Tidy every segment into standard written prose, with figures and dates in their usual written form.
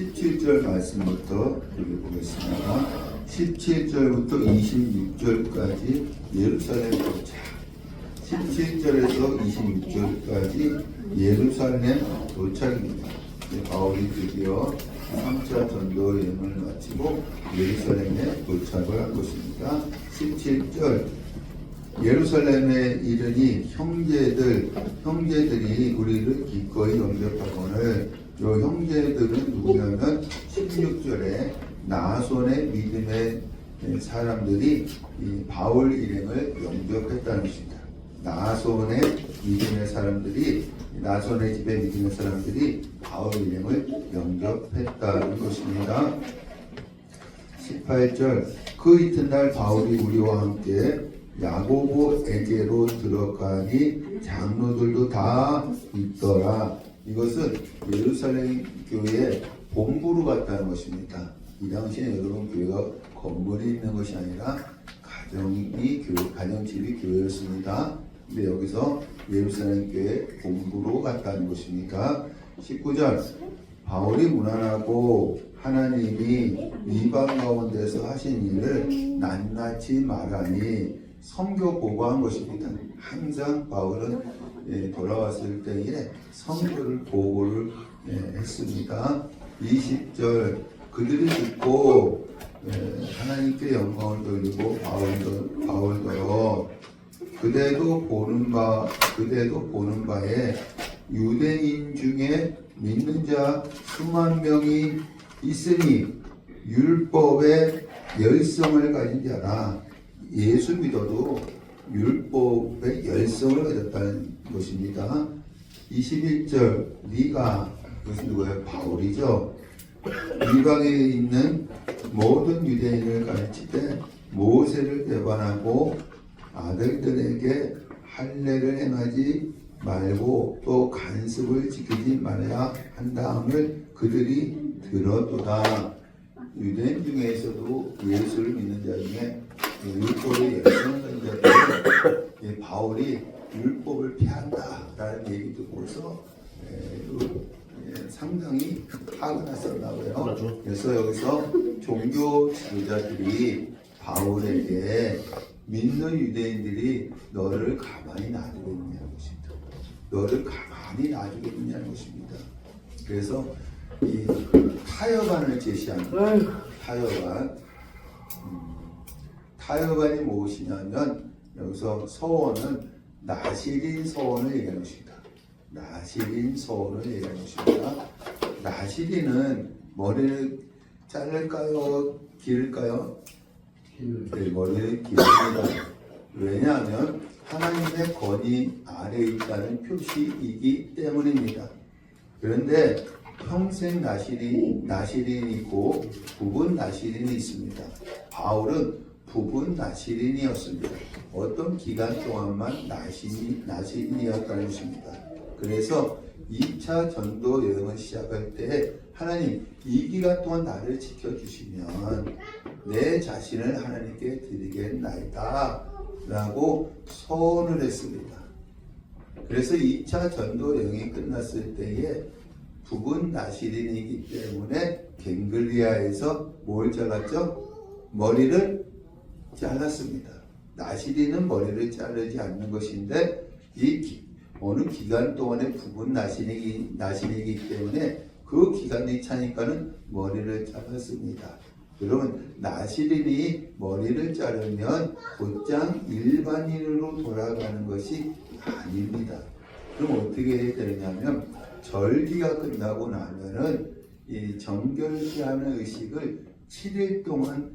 17절 말씀부터 읽어보겠습니다. 17절부터 26절까지 예루살렘 도착. 17절에서 26절까지 예루살렘 도착입니다. 바울이 드디어 3차 전도 여행을 마치고 예루살렘에 도착을 한 것입니다. 17절 예루살렘에 이르니 형제들이 우리를 기꺼이 영접하거늘. 이 형제들은 누구냐면 16절에 나손의 믿음의 사람들이 이 바울 일행을 영접했다는 것입니다. 나손의 믿음의 사람들이, 나손의 집에 믿음의 사람들이 바울 일행을 영접했다는 것입니다. 18절 그 이튿날 바울이 우리와 함께 야고보에게로 들어가니 장로들도 다 있더라. 이것은 예루살렘 교회의 본부로 갔다는 것입니다. 이 당시에 여러분 교회가 건물이 있는 것이 아니라 가정집이 교회였습니다. 근데 여기서 예루살렘 교회 본부로 갔다는 것입니다. 19절 바울이 무난하고 하나님이 이방 가운데서 하신 일을 낱낱이 말하니 선교 보고한 것입니다. 항상 바울은 돌아왔을 때에 선교를 보고를 했습니다. 20절 그들이 듣고 하나님께 영광을 돌리고 바울도 그대도 보는 바에 유대인 중에 믿는 자 수만 명이 있으니 율법의 열성을 가진 자라. 예수 믿어도 율법의 열성을 가졌다는 것입니다. 21절 네가, 이것은 누구예요? 바울이죠. 이방에 있는 모든 유대인을 가르치되 모세를 배반하고 아들들에게 할례를 행하지 말고 또 간습을 지키지 말아야 한다함을 그들이 들었도다. 유대인 중에서도 예수를 믿는 자 중에 율법의 열성을 가진 자들은 바울이 율법을 피한다라는 얘기 듣고서 상당히 화가 났었나봐요. 그래서 여기서 종교 지도자들이 바울에게 믿는 유대인들이 너를 가만히 놔두겠느냐는 것입니다. 너를 가만히 놔두겠느냐는 것입니다. 그래서 이 타협안을 제시한 타협안이 무엇이냐면 여기서 서원은 나시린 서원을 얘기하는 것입니다. 나시린 서원을 얘기하는 것입니다. 나시린은 머리를 자를까요? 기를까요? 네, 머리를 기릅니다. 왜냐하면 하나님의 권위 아래에 있다는 표시이기 때문입니다. 그런데 평생 나시린이 있고 부분 나시린이 있습니다. 바울은 부분 나시린이었습니다. 어떤 기간 동안만 나시린이었다는 것입니다. 그래서 2차 전도 여행을 시작할 때 하나님 이 기간 동안 나를 지켜주시면 내 자신을 하나님께 드리겠나이다 라고 서원을 했습니다. 그래서 2차 전도 여행이 끝났을 때에 부분 나시린이기 때문에 갱글리아에서 뭘 잘랐죠? 머리를 잘랐습니다. 나시린은 머리를 자르지 않는 것인데 어느 기간 동안에 부분 나시린이기 때문에 그 기간이 차니까는 머리를 잘랐습니다. 그러면 나시린이 머리를 자르면 곧장 일반인으로 돌아가는 것이 아닙니다. 그럼 어떻게 해야 되냐면 절기가 끝나고 나면은 이 정결케하는 의식을 7일 동안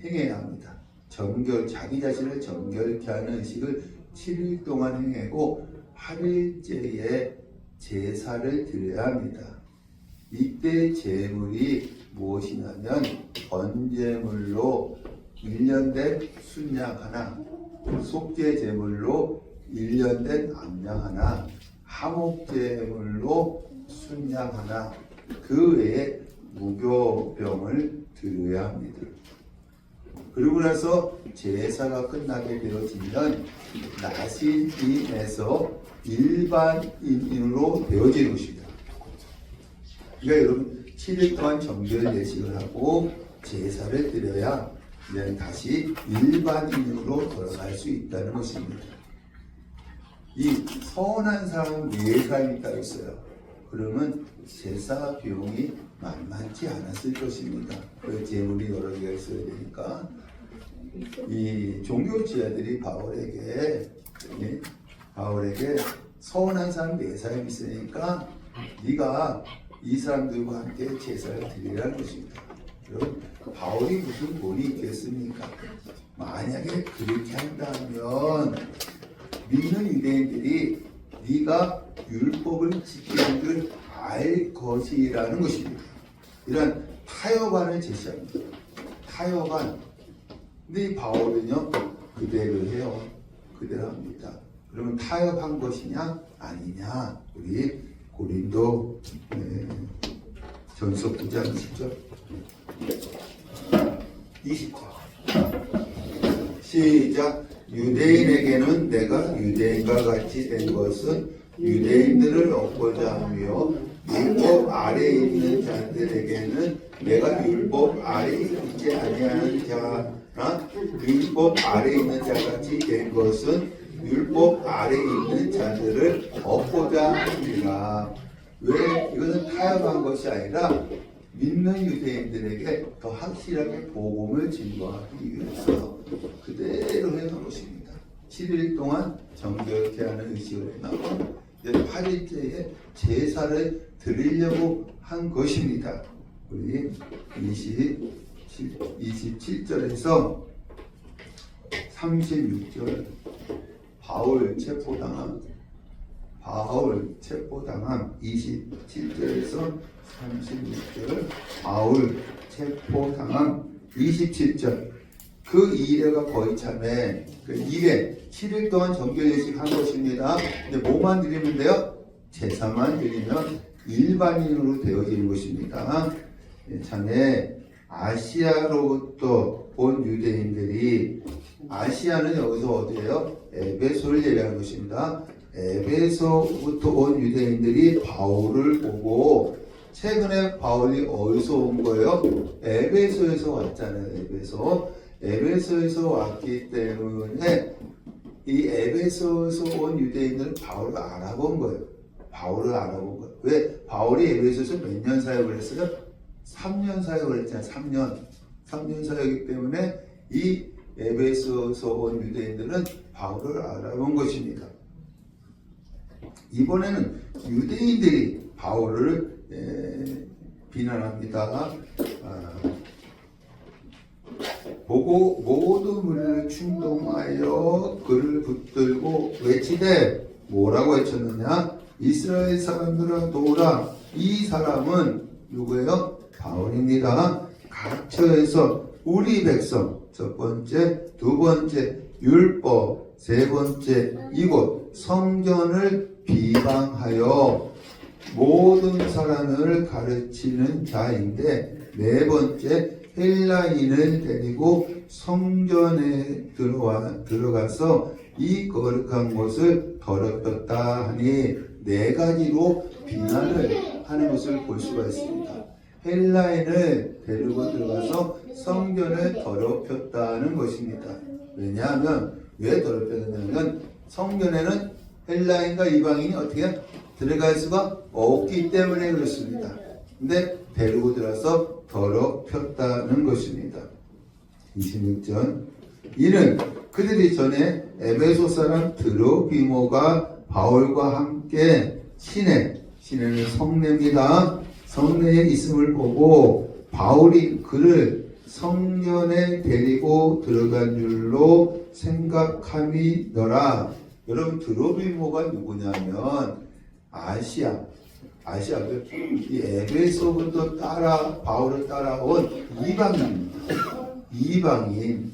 행해야 합니다. 자기 자신을 정결케 하는 의식을 7일 동안 행하고 8일째에 제사를 드려야 합니다. 이때 제물이 무엇이냐면 번제물로 1년 된 순양 하나, 속죄 제물로 1년 된 암양 하나, 화목제물로 순양 하나, 그 외에 무교병을 드려야 합니다. 그리고 나서 제사가 끝나게 되어지면 나시린에서 일반인으로 되어지는 것입니다. 그러니까 여러분 7일 동안 정결 예식을 하고 제사를 드려야 이제 다시 일반인으로 돌아갈 수 있다는 것입니다. 이 선한 사람 4사람이 따로 있어요. 그러면 제사 비용이 만만치 않았을 것입니다. 그 재물이 여러 개가 있어야 되니까 이 종교 지도자들이 바울에게 선한 사람 4사람이 있으니까 네가 이 사람들과 함께 제사를 드리라는 것입니다. 여러분, 바울이 무슨 돈이 있겠습니까? 만약에 그렇게 한다면 믿는 유대인들이 네가 율법을 지키는 줄 알 것이라는 것입니다. 이런 타협안을 제시합니다. 타협안. 근데 이 바울은요, 그대로 해요. 그대로 합니다. 그러면 타협한 것이냐 아니냐? 우리 고린도 전서 9장 10절 20절 시작. 유대인에게는 내가 유대인과 같이 된 것은 유대인들을 얻고자 하며 율법 아래에 있는 자들에게는 내가 율법 아래에 있지 아니하는 자나 율법 아래에 있는 자같이 된 것은 율법 아래에 있는 자들을 얻고자 합니다. 왜? 이것은 타협한 것이 아니라 믿는 유대인들에게 더 확실하게 복음을 증거하기 위해서 그대로 해놓은 것입니다. 7일 동안 정결케 하는 의식을 해나고 8일째에 제사를 드리려고 한 것입니다. 우리 27절에서 36절 바울 체포당함 27절에서 36절 바울 체포당함 27절 그 이래가 거의 참에 그 이래 7일 동안 정결 예식 한 것입니다. 근데 뭐만 드리면 돼요? 제사만 드리면 일반인으로 되어지는 것입니다. 참에 아시아로부터 온 유대인들이 아시아는 여기서 어디예요? 에베소를 얘기하는 것입니다. 에베소부터 온 유대인들이 바울을 보고 최근에 바울이 어디서 온 거예요? 에베소에서 왔잖아요. 에베소에서 왔기 때문에 이 에베소에서 온 유대인들은 바울을 알아본 거예요. 왜? 바울이 에베소에서 몇 년 사역을 했어요? 3년 사역을 했잖아요. 3년 사역이기 때문에 이 에베소에서 온 유대인들은 바울을 알아본 것입니다. 이번에는 유대인들이 바울을 비난합니다. 보고 모두 무리를 충동하여 그를 붙들고 외치되 뭐라고 외쳤느냐? 이스라엘 사람들아 도우라. 이 사람은 누구예요? 바울입니다. 각처에서 우리 백성 첫 번째, 두 번째 율법, 세 번째 이곳 성전을 비방하여 모든 사람을 가르치는 자인데 네 번째 헬라인을 데리고 성전에 들어가서 이 거룩한 곳을 더럽혔다 하니 네 가지로 비난을 하는 것을 볼 수가 있습니다. 헬라인을 데리고 들어가서 성전을 더럽혔다는 것입니다. 왜냐하면 왜 더럽혔느냐면 성전에는 헬라인과 이방인이 어떻게 들어갈 수가 없기 때문에 그렇습니다. 근데 데리고 들어서 더럽혔다는 것입니다. 26절 이는 그들이 전에 에베소 사람 드로비모가 바울과 함께 시내는 성내입니다. 성내에 있음을 보고 바울이 그를 성전에 데리고 들어간 줄로 생각함이더라. 여러분 드로비모가 누구냐면 아시아 이 에베소부터 바울을 따라온 이방인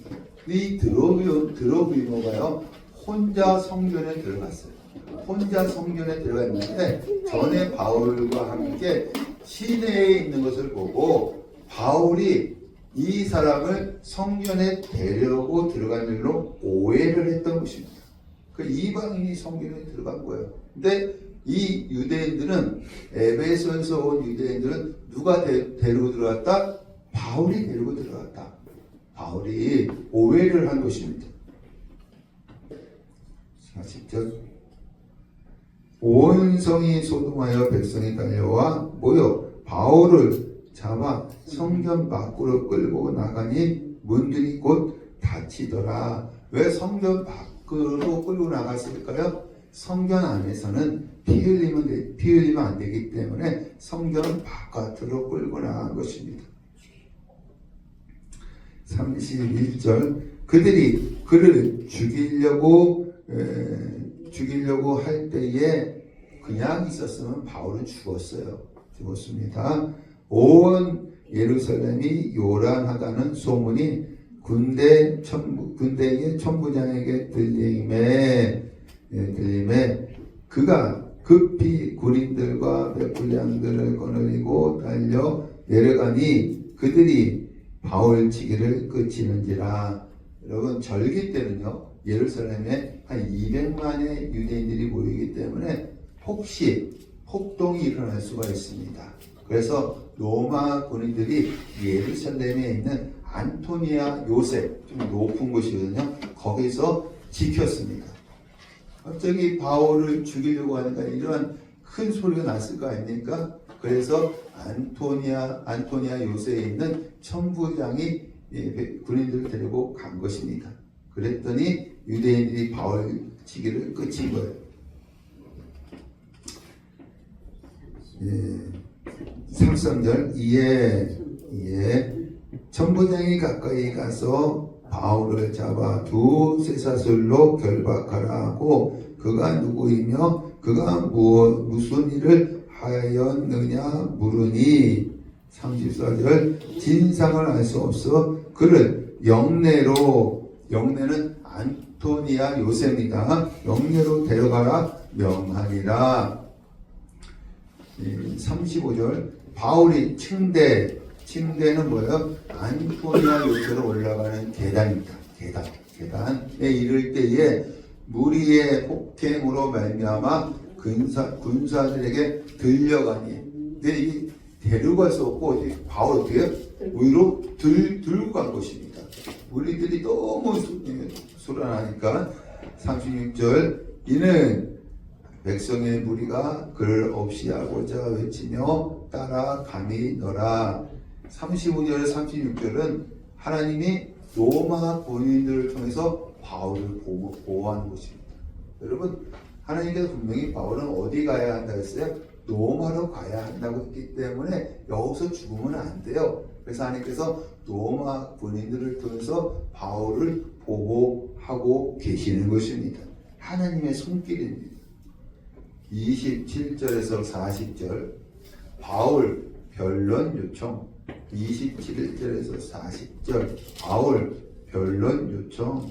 이 드로비모가요 혼자 성전에 들어갔어요. 혼자 성전에 들어갔는데 전에 바울과 함께 시내에 있는 것을 보고 바울이 이 사람을 성전에 데려고 들어간 일로 오해를 했던 것입니다. 그 이방인이 성전에 들어간 거예요. 근데 이 유대인들은 에베소에서 온 유대인들은 누가 데리고 들어갔다? 바울이 데리고 들어갔다. 바울이 오해를 한 것입니다. 40절 온 성이 소동하여 백성이 달려와 모여 바울을 잡아 성전 밖으로 끌고 나가니 문들이 곧 닫히더라. 왜 성전 밖으로 끌고 나갔을까요? 성전 안에서는 피 흘리면 안 되기 때문에 성전 바깥으로 끌고 나간 것입니다. 31절 그들이 그를 죽이려고 할 때에 그냥 있었으면 바울은 죽었습니다. 온 예루살렘이 요란하다는 소문이 군대의 천부장에게 들림에 그가 급히 군인들과 백불량들을 거느리고 달려 내려가니 그들이 바울 치기를 끝이는지라. 여러분 절기 때는요 예루살렘에 한 200만의 유대인들이 모이기 때문에 폭동이 일어날 수가 있습니다. 그래서 로마 군인들이 예루살렘에 있는 안토니아 요셉, 좀 높은 곳이거든요. 거기서 지켰습니다. 갑자기 바울을 죽이려고 하니까 이러한 큰 소리가 났을 거 아닙니까? 그래서 안토니아 요새에 있는 천부장이 군인들을 데리고 간 것입니다. 그랬더니 유대인들이 바울 치기를 끝인 거예요. 33절 이에 천부장이 가까이 가서 바울을 잡아 두 쇠사슬로 결박하라 하고 그가 누구이며 그가 무슨 일을 하였느냐 물으니 34절 진상을 알 수 없어 그를 영내는 안토니아 요셉입니다. 영내로 데려가라 명하니라. 35절 바울이 층대는 뭐예요? 안토니아 요새로 올라가는 계단입니다. 계단에 이를 때에 무리의 폭행으로 말미암아 군사들에게 들려가니 근데 이 데려갈 수 없고 바울 어떻게 위로 들고 간 것입니다. 무리들이 너무 소란하니까 36절 이는 백성의 무리가 그를 없이 하고자 외치며 따라가미너라. 35절 36절은 하나님이 로마 군인들을 통해서 바울을 보호하는 것입니다. 여러분 하나님께서 분명히 바울은 어디 가야 한다고 했어요? 로마로 가야 한다고 했기 때문에 여기서 죽으면 안 돼요. 그래서 하나님께서 로마 군인들을 통해서 바울을 보호하고 계시는 것입니다. 하나님의 손길입니다. 27절에서 40절 바울 변론 요청 27절에서 40절 바울 변론 요청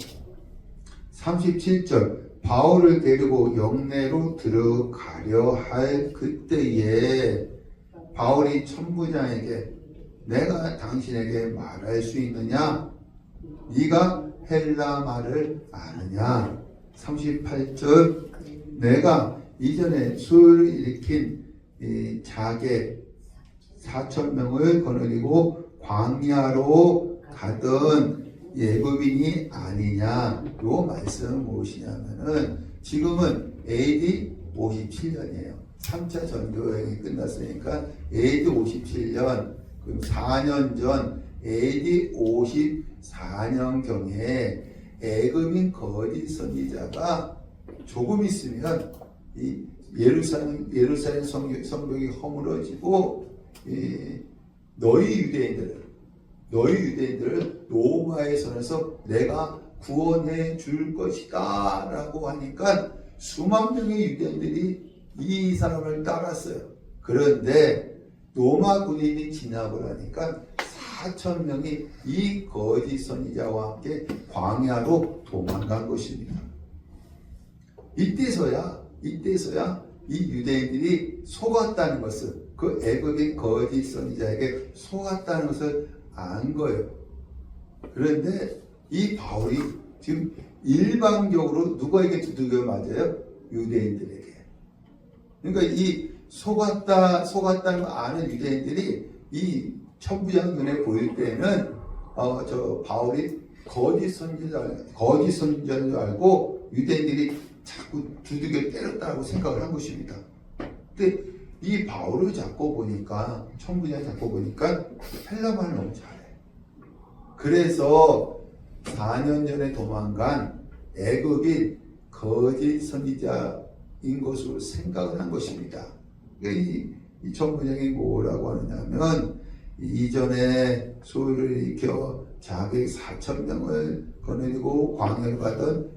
37절 바울을 데리고 영내로 들어가려 할 그때에 바울이 천부장에게 내가 당신에게 말할 수 있느냐? 네가 헬라 말을 아느냐? 38절 내가 이전에 수를 일으킨 자객 4,000명을 거느리고 광야로 가던 예굽인이 아니냐. 요 말씀은 무엇이냐면은 지금은 AD 57년이에요. 3차 전도여행이 끝났으니까 AD 57년 그럼 4년 전 AD 54년경에 애굽인 거짓 선지자가 조금 있으면 이 예루살렘 성벽이 허물어지고 너희 유대인들을 로마의 손에서 내가 구원해 줄 것이다 라고 하니까 수만 명의 유대인들이 이 사람을 따랐어요. 그런데 로마 군인이 진압을 하니까 4,000명이 이 거짓 선지자와 함께 광야로 도망간 것입니다. 이때서야 이 유대인들이 속았다는 것을 그 애굽인 거짓 선지자에게 속았다는 것을 안 거예요. 그런데 이 바울이 지금 일방적으로 누구에게 두들겨 맞아요? 유대인들에게. 그러니까 이 속았다는 거 아는 유대인들이 이 천부장 눈에 보일 때는 저 바울이 거짓 선지자인 줄 알고 유대인들이 자꾸 두들겨 때렸다고 생각을 한 것입니다. 근데 이 바울을 잡고 보니까 천부장이 잡고 보니까 헬라말을 너무 잘해. 그래서 4년 전에 도망간 애굽인 거짓 선지자인 것으로 생각을 한 것입니다. 이 천부장이 뭐라고 하느냐면 이전에 소유를 일으켜 자객 4,000명을 거느리고 광야를 가던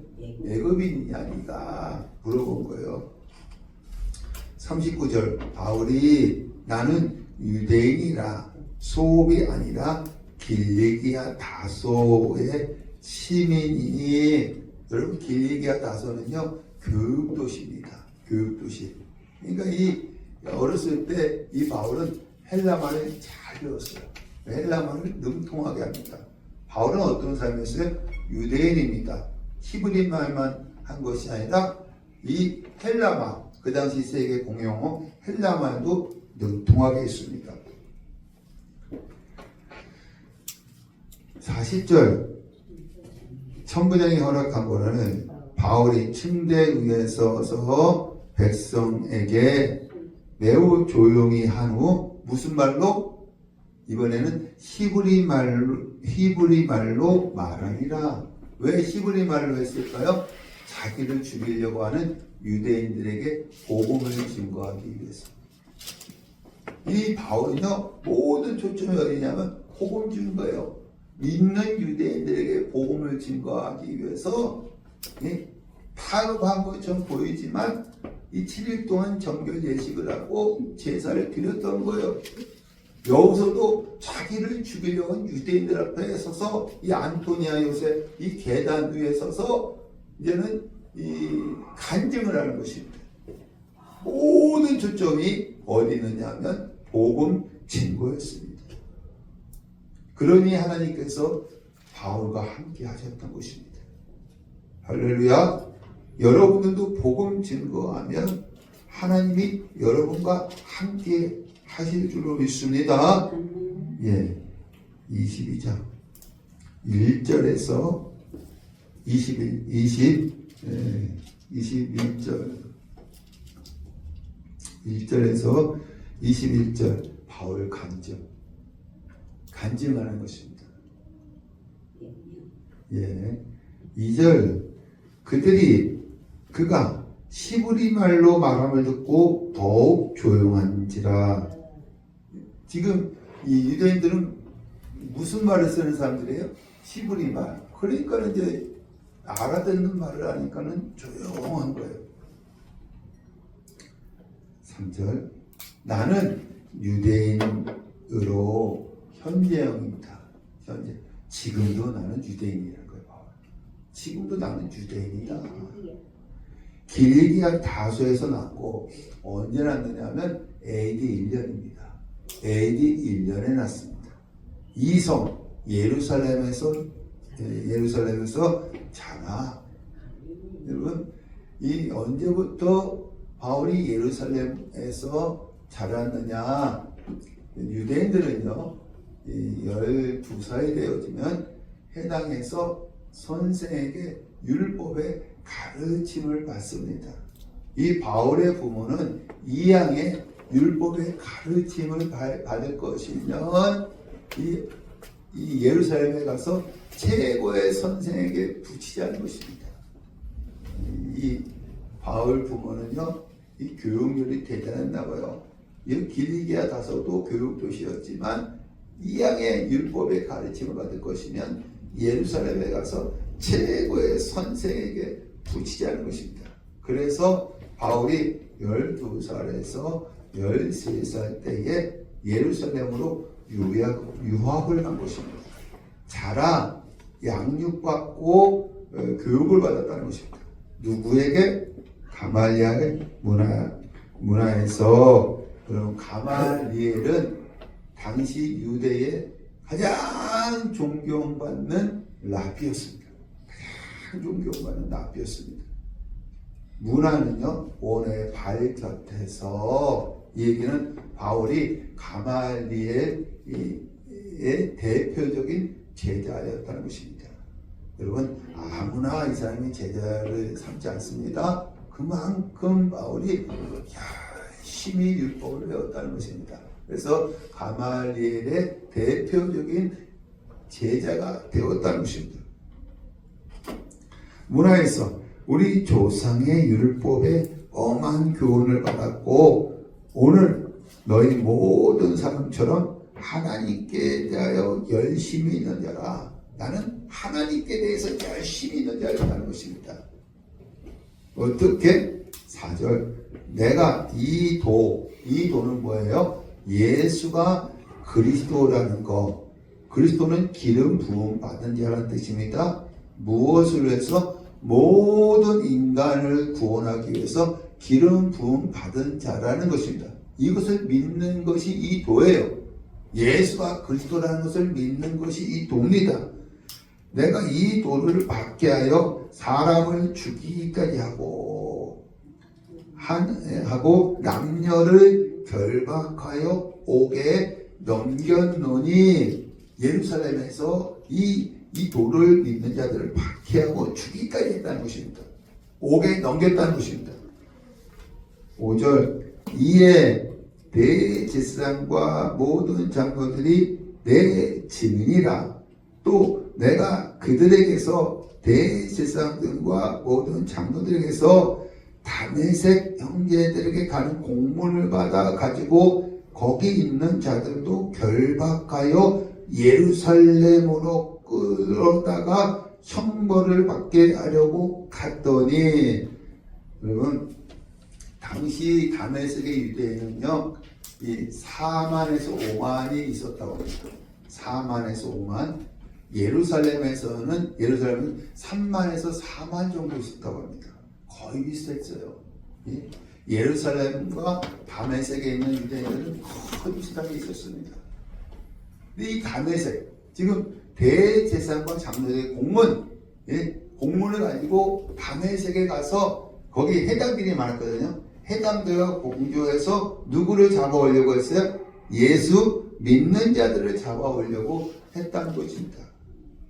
애굽인이 아닌가 물어본 거예요. 39절 바울이 나는 유대인이라 소읍이 아니라 길리기아 다소의 시민이니 여러분 길리기아 다소는요 교육도시입니다. 교육도시. 그러니까 이 어렸을 때 이 바울은 헬라말을 잘 배웠어요. 헬라말을 능통하게 합니다. 바울은 어떤 사람이었어요? 유대인입니다. 히브리 말만 한 것이 아니라 이 헬라말, 그 당시 세계 공용어 헬라말도 능통하게 했습니다. 40절 천부장이 허락한 거는 바울이 침대 위에 서서 백성에게 매우 조용히 한 후 무슨 말로? 이번에는 히브리 말로 말하니라. 왜 히브리 말로 했을까요? 자기를 죽이려고 하는 유대인들에게 복음을 증거하기 위해서. 이 바울은요 모든 초점이 어디냐면 복음 증거예요. 믿는 유대인들에게 복음을 증거하기 위해서 파업한 것처럼 보이지만 이 7일 동안 정결 예식을 하고 제사를 드렸던 거예요. 여기서도 자기를 죽이려고 한 유대인들 앞에 서서 이 안토니아 요새 이 계단 위에 서서 이제는 이 간증을 하는 것입니다. 모든 초점이 어디 있느냐 하면 복음 증거였습니다. 그러니 하나님께서 바울과 함께 하셨던 것입니다. 할렐루야. 여러분들도 복음 증거하면 하나님이 여러분과 함께 하실 줄로 믿습니다. 예, 22장 1절에서 21절 1절에서 21절 바울 간증하는 것입니다. 예, 2절 그가 히브리 말로 말함을 듣고 더욱 조용한지라. 지금 이 유대인들은 무슨 말을 쓰는 사람들이에요? 히브리 말. 그러니까 이제 알아듣는 말을 하니까는 조용한 거예요. 3절 나는 유대인으로 현재형입니다. 현재. 지금도 나는 유대인이라는 거예요. 지금도 나는 유대인이다. 길리기아 다소에서 났고 언제 났느냐면 AD 1년입니다. AD 1년에 났습니다. 이 성 예루살렘에서 자라. 여러분 이 언제부터 바울이 예루살렘에서 자랐느냐? 유대인들은요 12살이 되어지면 해당해서 선생에게 율법의 가르침을 받습니다. 이 바울의 부모는 이 양의 율법의 가르침을 받을 것이면 이 예루살렘에 가서 최고의 선생에게 붙이자는 것입니다. 이 바울 부모는요 이 교육률이 대단했나 봐요. 이 길리기아 다소도 교육도시였지만 이 양의 율법의 가르침을 받을 것이면 예루살렘에 가서 최고의 선생에게 붙이자는 것입니다. 그래서 바울이 12살에서 13살 때에 예루살렘으로 유학을 간 것입니다. 자라 양육받고 교육을 받았다는 것입니다. 누구에게? 가말리엘의 문화에서. 그럼 가말리엘은 당시 유대의 가장 존경받는 랍비였습니다. 가장 존경받는 랍비였습니다. 문화는요 오늘 발 곁에서, 이 얘기는 바울이 가말리엘의 대표적인 제자였다는 것입니다. 여러분, 아무나 이 사람이 제자를 삼지 않습니다. 그만큼 바울이 열심히 율법을 배웠다는 것입니다. 그래서 가말리엘의 대표적인 제자가 되었다는 것입니다. 문화에서 우리 조상의 율법에 엄한 교훈을 받았고, 오늘 너희 모든 사람처럼 하나님께 대하여 열심히 있는 자라. 나는 하나님께 대해서 열심히 있는 자라는 것입니다. 어떻게? 4절. 내가 이 도는 뭐예요? 예수가 그리스도라는 거. 그리스도는 기름 부음 받은 자라는 뜻입니다. 무엇을 해서? 모든 인간을 구원하기 위해서 기름 부음 받은 자라는 것입니다. 이것을 믿는 것이 이 도예요. 예수가 그리스도라는 것을 믿는 것이 이 도입니다. 내가 이 도를 받게 하여 사람을 죽이기까지 하고 남녀를 결박하여 옥에 넘겼노니, 예루살렘에서 이 도를 믿는 자들을 박해하고 죽이기까지 했다는 것입니다. 옥에 넘겼다는 것입니다. 5절. 이에 대제사장과 모든 장로들이 내 증인이라. 또 내가 그들에게서, 대제사장들과 모든 장로들에게서 다메섹 형제들에게 가는 공문을 받아 가지고 거기 있는 자들도 결박하여 예루살렘으로 끌어다가 형벌을 받게 하려고 갔더니, 여러분, 당시 다메섹의 유대인은요, 이 4만에서 5만이 있었다고 합니다. 4만에서 5만. 예루살렘은 3만에서 4만 정도 있었다고 합니다. 거의 비슷했어요. 예루살렘과 다메섹에 있는 유대인들은 거의 비슷하게 있었습니다. 근데 이 다메섹, 지금 대제사장과 장로들의 공문을 가지고 다메섹에 가서, 거기 해당들이 많았거든요. 해당들과 공조해서 누구를 잡아오려고 했어요? 예수 믿는 자들을 잡아오려고 했다는 것입니다.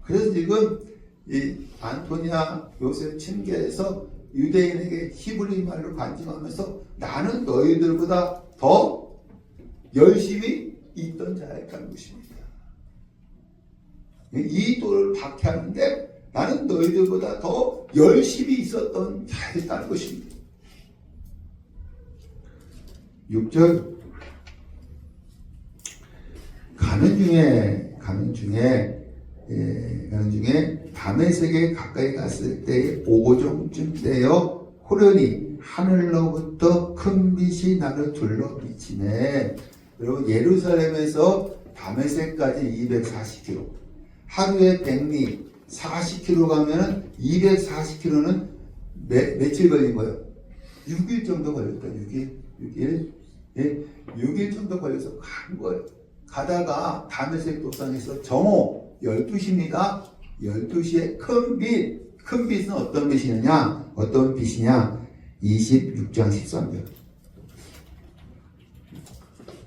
그래서 지금 이 안토니아 요셉 침계에서 유대인에게 히브리 말로 간증하면서 나는 너희들보다 더 열심히 있던 자였다는 것입니다. 이 도를 박해하는데 나는 너희들보다 더 열심히 있었던 자였다는 것입니다. 6절. 가는 중에 다메섹에 가까이 갔을 때 오종쯤 되어 호련히 하늘로부터 큰 빛이 나를 둘러 비치네. 여러분, 예루살렘에서 다메섹까지 240km, 하루에 백리 40km 가면 240km는 며칠 걸린 거예요? 6일 정도 걸렸다. 6일 정도 걸려서 간 거예요. 가다가 다메섹 도상에서 정오 12시입니다. 12시에 큰 빛은 어떤 빛이냐? 26장 13절.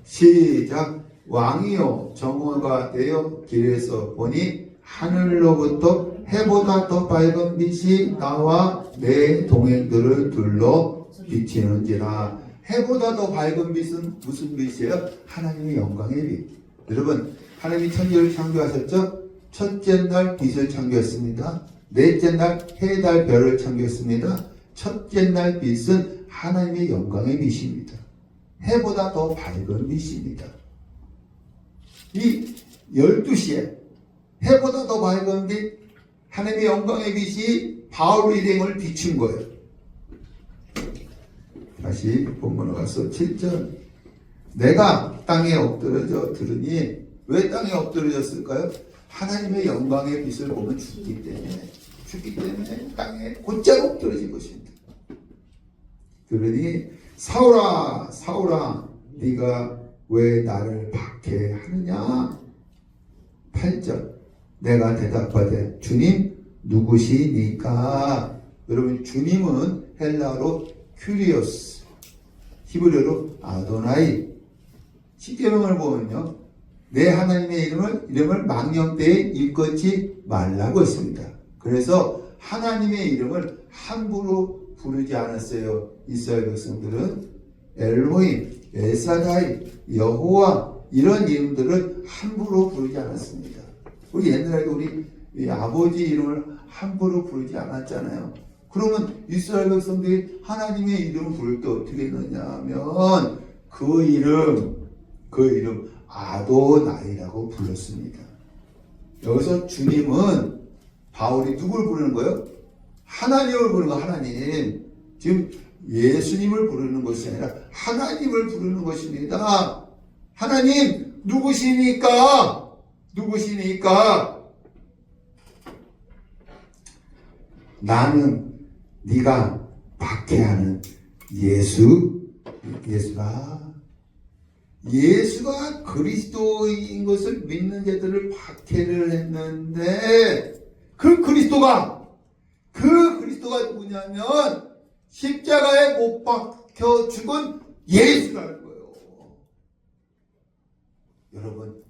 시작. 왕이요 정오가 되어 길에서 보니 하늘로부터 해보다 더 밝은 빛이 나와 내 동행들을 둘러 비치는지라. 해보다 더 밝은 빛은 무슨 빛이에요? 하나님의 영광의 빛. 여러분, 하나님이 천지를 창조하셨죠? 첫째 날 빛을 창조했습니다. 넷째 날 해, 달, 별을 창조했습니다. 첫째 날 빛은 하나님의 영광의 빛입니다. 해보다 더 밝은 빛입니다. 이 12시에 해보다 더 밝은 빛, 하나님의 영광의 빛이 바울 일행을 비춘 거예요. 다시 본문으로 가서 7절. 내가 땅에 엎드러져 들으니, 왜 땅에 엎드러졌을까요? 하나님의 영광의 빛을 보면 죽기 때문에 땅에 곧장 엎드러진 것입니다. 그러니 사울아 사울아 네가 왜 나를 박해하느냐. 8절. 내가 대답하되 주님 누구시니까. 여러분 주님은 헬라어로 큐리오스, 히브리어로 아도나이. 십계명을 보면요, 내 하나님의 이름을 망령되이 일컫지 말라고 했습니다. 그래서 하나님의 이름을 함부로 부르지 않았어요. 이스라엘 백성들은 엘로힘, 엘사다이, 여호와 이런 이름들을 함부로 부르지 않았습니다. 우리 옛날에도 우리 아버지 이름을 함부로 부르지 않았잖아요. 그러면 이스라엘 백성들이 하나님의 이름을 부를 때 어떻게 했느냐 하면 그 이름 아도나이라고 불렀습니다. 여기서 주님은 바울이 누굴 부르는 거예요? 하나님을 부르는 거예요. 하나님. 지금 예수님을 부르는 것이 아니라 하나님을 부르는 것입니다. 하나님 누구시니까? 나는 네가 박해하는 예수가 그리스도인 것을 믿는 자들을 박해를 했는데 그 그리스도가 누구냐면 십자가에 못 박혀 죽은 예수라는 거예요. 여러분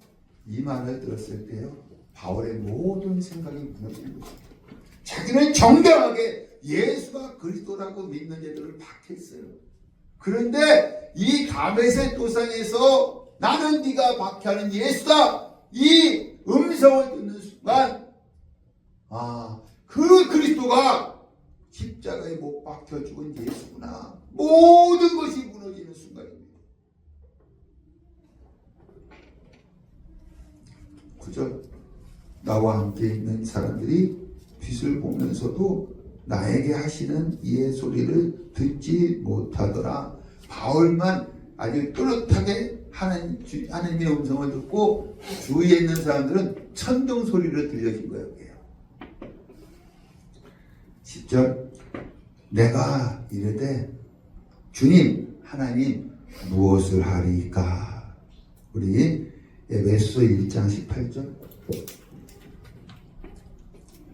이 말을 들었을 때요, 바울의 모든 생각이 무너지는 것입니다. 자기는 정당하게 예수가 그리스도라고 믿는 자들을 박했어요. 그런데 이 다메섹 도상에서 나는 네가 박해하는 예수다, 이 음성을 듣는 순간 그 그리스도가 십자가에 못 박혀 죽은 예수구나. 모든 것이 무너지는 순간입니다. 그저 나와 함께 있는 사람들이 빛을 보면서도 나에게 하시는 이의 소리를 듣지 못하더라. 바울만 아주 또렷하게 하나님의 음성을 듣고 주위에 있는 사람들은 천둥 소리로 들려진 거예요. 10절, 내가 이르되 주님 하나님 무엇을 하리까? 우리 에베소 1장 18절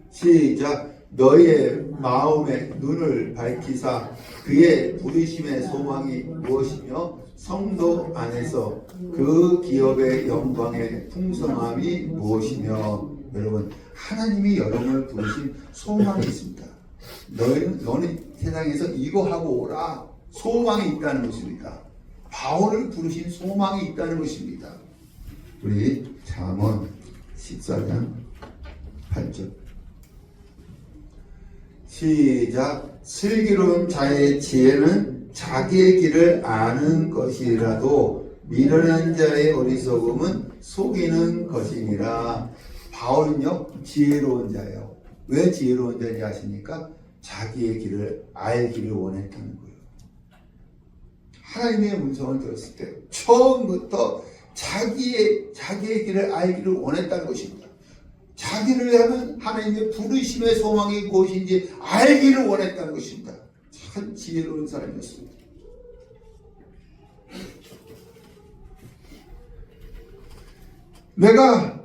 시작. 너희의 마음의 눈을 밝히사 그의 부르심의 소망이 무엇이며 성도 안에서 그 기업의 영광의 풍성함이 무엇이며. 여러분 하나님이 여러분을 부르신 소망이 있습니다. 너는 세상에서 이거 하고 오라, 소망이 있다는 것입니다. 바울을 부르신 소망이 있다는 것입니다. 우리 잠언 14장 8절 시작. 슬기로운 자의 지혜는 자기의 길을 아는 것이라도 미련한 자의 어리석음은 속이는 것이니라. 바울은요 지혜로운 자예요. 왜 지혜로운 자인지 아십니까? 자기의 길을 알기를 원했다는 거예요. 하나님의 음성을 들었을 때 처음부터 자기의 길을 알기를 원했다는 것입니다. 자기를 향한 하나님의 부르심의 소망이 무엇인지 알기를 원했다는 것입니다. 참 지혜로운 사람이었습니다. 내가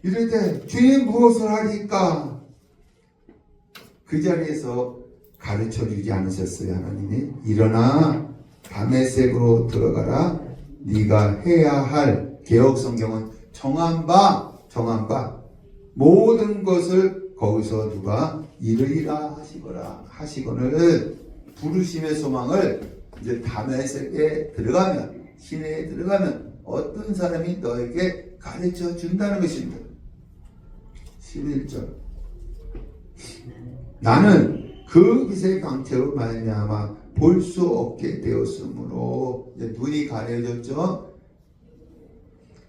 이르되 주님 무엇을 하리까? 그 자리에서 가르쳐주지 않으셨어요. 하나님이 일어나 다메섹으로 들어가라. 네가 해야 할, 개역성경은 정한 바 모든 것을 거기서 누가 이르리라 하시거늘. 부르심의 소망을 이제 다메섹에 들어가면, 시내에 들어가면 어떤 사람이 너에게 가르쳐 준다는 것입니다. 11절 나는 그 빛의 광채로 말미암아 볼 수 없게 되었으므로, 이제 눈이 가려졌죠.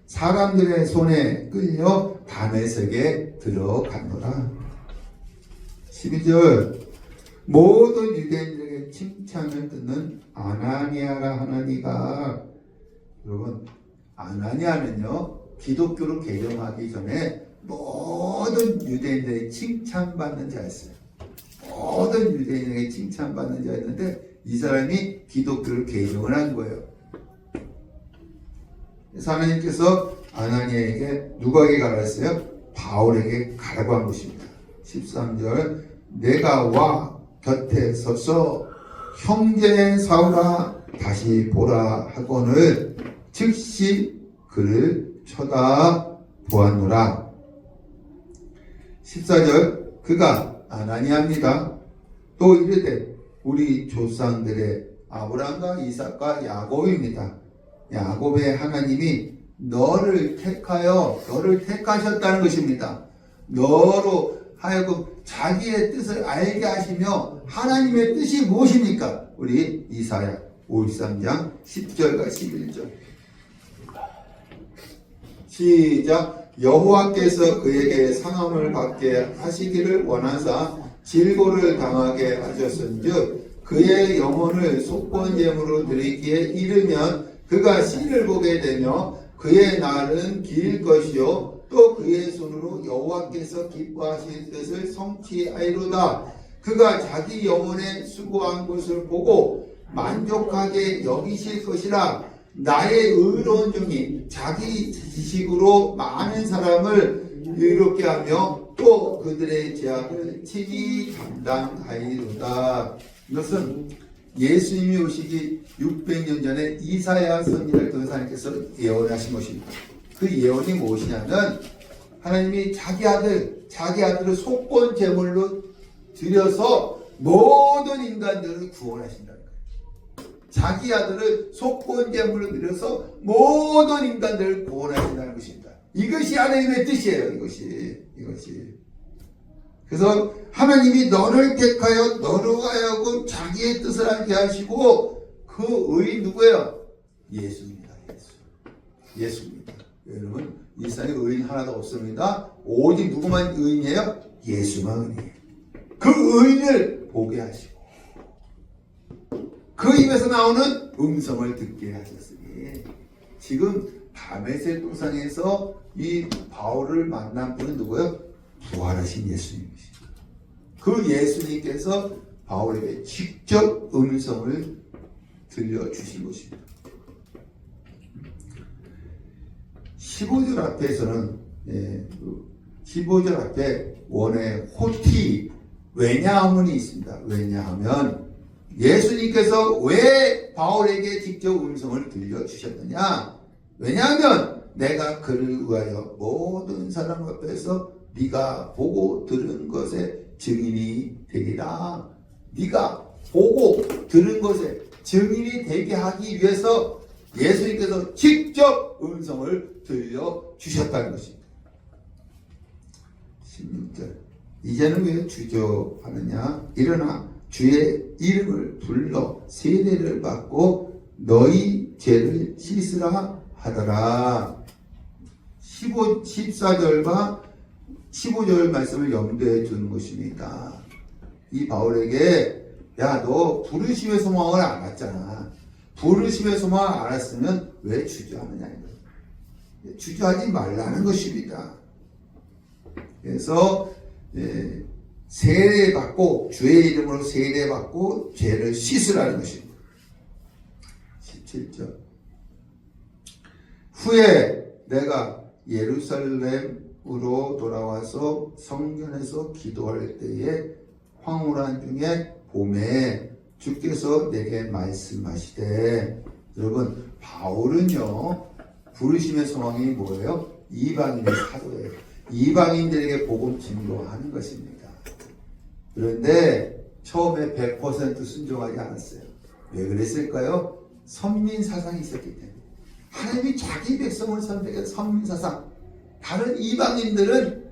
사람들의 손에 끌려 다메섹에 들어갔노라. 12절 모든 유대인들에게 칭찬을 듣는 아나니아라 하나니가. 여러분 아나니아는요 기독교를 개종하기 전에 모든 유대인들의 칭찬받는 자였어요. 모든 유대인에게 칭찬받는 자였는데 이 사람이 기독교를 개종을 한 거예요. 그래서 하나님께서 아나니아에게 누구에게 가라 했어요? 바울에게 가라고 한 것입니다. 13절 내가 와 곁에 서서 형제 사울아 다시 보라 하거늘 즉시 그를 쳐다보았노라. 14절 그가 안 아니합니다. 또 이르되 우리 조상들의 아브라함과 이삭과 야곱입니다. 야곱의 하나님이 너를 택하셨다는 것입니다. 너로 하여금 자기의 뜻을 알게 하시며 하나님의 뜻이 무엇입니까? 우리 이사야 53장 10절과 11절 시작. 여호와께서 그에게 상함을 받게 하시기를 원하사 질고를 당하게 하셨은즉 그의 영혼을 속건제물로 드리기에 이르면 그가 씨를 보게 되며 그의 날은 길 것이요 또 그의 손으로 여호와께서 기뻐하실 뜻을 성취하리로다. 그가 자기 영혼에 수고한 것을 보고 만족하게 여기실 것이라. 나의 의로운 종이 자기 지식으로 많은 사람을 의롭게 하며 또 그들의 죄악을 친히 담당하리로다. 이것은 예수님이 오시기 600년 전에 이사야 선지자를 통해서 하나님께서 예언하신 것입니다. 그 예언이 무엇이냐면 하나님이 자기 아들을 속건 제물로 드려서 모든 인간들을 구원하신다는 거예요. 자기 아들을 속건 제물로 드려서 모든 인간들을 구원하신다는 것입니다. 이것이 하나님의 뜻이에요. 이것이. 그래서 하나님이 너를 택하여 너로 하여금 자기의 뜻을 알게 하시고 그 의인 누구예요? 예수입니다. 예수입니다. 여러분 이 세상에 의인 하나도 없습니다. 오직 누구만 의인이에요? 예수만 의인이에요. 그 의인을 보게 하시고 그 입에서 나오는 음성을 듣게 하셨으니 지금 다메섹 동산에서 이 바울을 만난 분은 누구예요? 부활하신 예수님이십니다. 그 예수님께서 바울에게 직접 음성을 들려주신 것입니다. 15절 앞에서는 15절 앞에 원의 호티 왜냐하면이 있습니다. 왜냐하면 예수님께서 왜 바울에게 직접 음성을 들려주셨느냐? 왜냐하면 내가 그를 위하여 모든 사람 앞에서 네가 보고 들은 것에 증인이 되리라. 네가 보고 들은 것에 증인이 되게 하기 위해서 예수님께서 직접 음성을 들려주셨다는 것입니다. 16절 이제는 왜 주저하느냐? 일어나 주의 이름을 불러 세례를 받고 너희 죄를 씻으라 하더라. 14절과 15절 말씀을 염두에 두는 것입니다. 이 바울에게 야, 너 부르심의 소망을 알았잖아. 부르심의 소망을 알았으면 왜 주저하느냐. 주저하지 말라는 것입니다. 그래서 세례받고 주의 이름으로 세례받고 죄를 씻으라는 것입니다. 17절 후에 내가 예루살렘으로 돌아와서 성전에서 기도할 때에 황홀한 중에 봄에 주께서 내게 말씀하시되 여러분 바울은요 부르심의 소망이 뭐예요? 이방인의 사도예요. 이방인들에게 복음 증거하는 것입니다. 그런데 처음에 100% 순종하지 않았어요. 왜 그랬을까요? 선민사상이 있었기 때문에. 하나님이 자기 백성을 선택해서 선민사상. 다른 이방인들은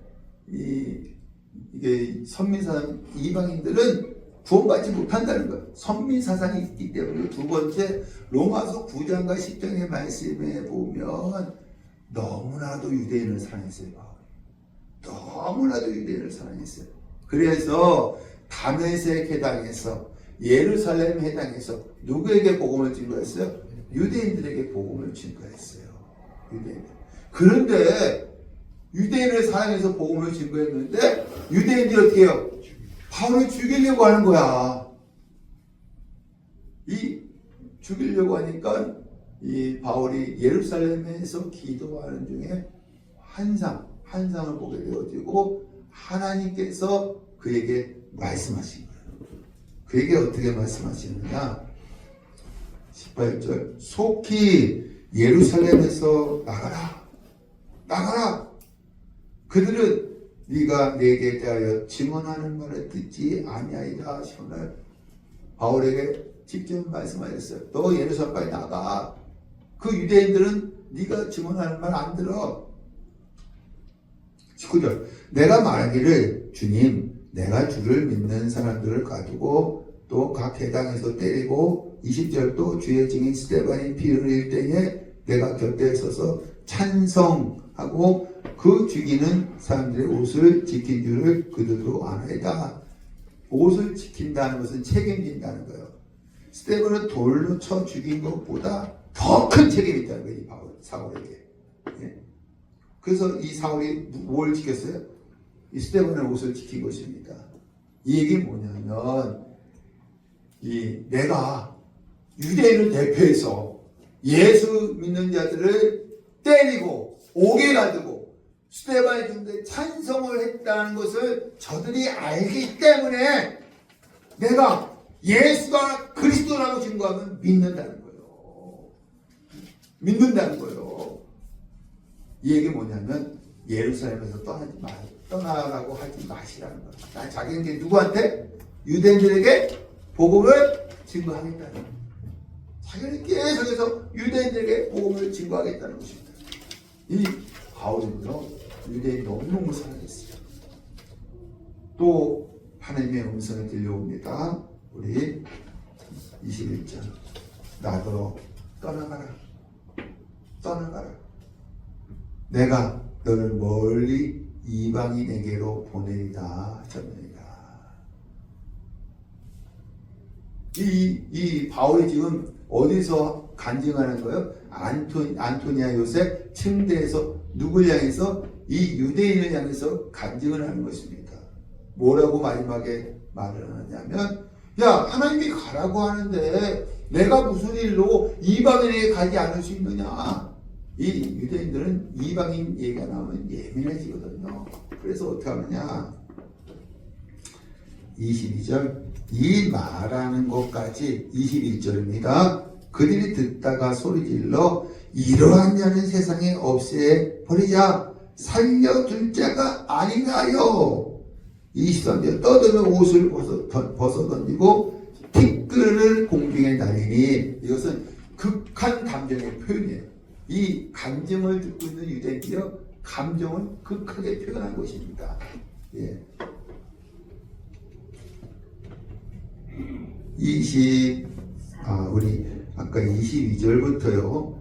이게 선민사상 이방인들은 구원받지 못한다는 거예요. 선민사상이 있기 때문에. 두 번째 로마서 9장과 10장의 말씀에 보면 너무나도 유대인을 사랑했어요. 너무나도 유대인을 사랑했어요. 그래서 다메섹 해당에서 예루살렘 해당에서 누구에게 복음을 증거했어요? 유대인들에게 복음을 증거했어요. 유대인들. 그런데 유대인을 사랑해서 복음을 증거했는데 유대인들이 어떻게 해요? 바울을 죽이려고 하는 거야. 죽이려고 하니까 이 바울이 예루살렘에서 기도하는 중에 환상을 보게 되어지고 하나님께서 그에게 말씀하신 거예요. 그에게 어떻게 말씀하시느냐? 18절 속히 예루살렘에서 나가라. 나가라. 그들은 네가 내게 대하여 증언하는 말을 듣지 아니하리라 하시오늘 바울에게 직접 말씀하셨어요. 너 예루살렘까지 나가. 그 유대인들은 네가 증언하는 말 안 들어. 19절 내가 말하기를 주님 내가 주를 믿는 사람들을 가두고 또 각 회당에서 때리고 20절 또 주의 증인 스데반이 피를 흘릴 때에 내가 곁에 서서 찬성하고 그 죽이는 사람들의 옷을 지킨 줄을 그들도 아나이다. 옷을 지킨다는 것은 책임진다는 거예요. 스데반을 돌로 쳐 죽인 것보다 더 큰 책임이 있다는 거예요. 이 사울에게. 예? 그래서 이 사울이 뭘 지켰어요? 이 스데반의 옷을 지킨 것입니다. 이 얘기 뭐냐면 내가 유대인을 대표해서 예수 믿는 자들을 때리고 옥에 가두고 스데반의 죽는데 찬성을 했다는 것을 저들이 알기 때문에 내가 예수가 그리스도라고 증거하면 믿는다는 거예요. 믿는다는 거예요. 이 얘기 뭐냐면 예루살렘에서 떠나라고 하지 마시라는 거예요. 자기는 누구한테? 유대인들에게 복음을 증거하겠다는 거예요. 자기는 계속해서 유대인들에게 복음을 증거하겠다는 것입니다. 이 바울은요 유대인 너무너무 사랑했어요. 또 하나님의 음성이 들려옵니다. 우리 21절 나더러 떠나가라. 떠나가라. 내가 너를 멀리 이방인에게로 보내리다 하셨느니라. 이 바울이 지금 어디서 간증하는 거예요? 안토니아 요셉 침대에서 누굴 향해서? 이 유대인을 향해서 간증을 하는 것입니다. 뭐라고 마지막에 말을 하냐면 야 하나님이 가라고 하는데 내가 무슨 일로 이방인에게 가지 않을 수 있느냐. 이 유대인들은 이방인 얘기가 나오면 예민해지거든요. 그래서 어떻게 하느냐. 22절 이 말하는 것까지 21절입니다. 그들이 듣다가 소리질러 이러한 자는 세상에 없애 버리자. 살려둘 자가 아닌가요. 23절 떠드는 옷을 벗어 던지고 티끌을 공중에 날리니. 이것은 극한 감정의 표현이에요. 이 감정을 듣고 있는 유대인이요 감정을 극하게 표현한 것입니다. 예. 우리 아까 22절부터요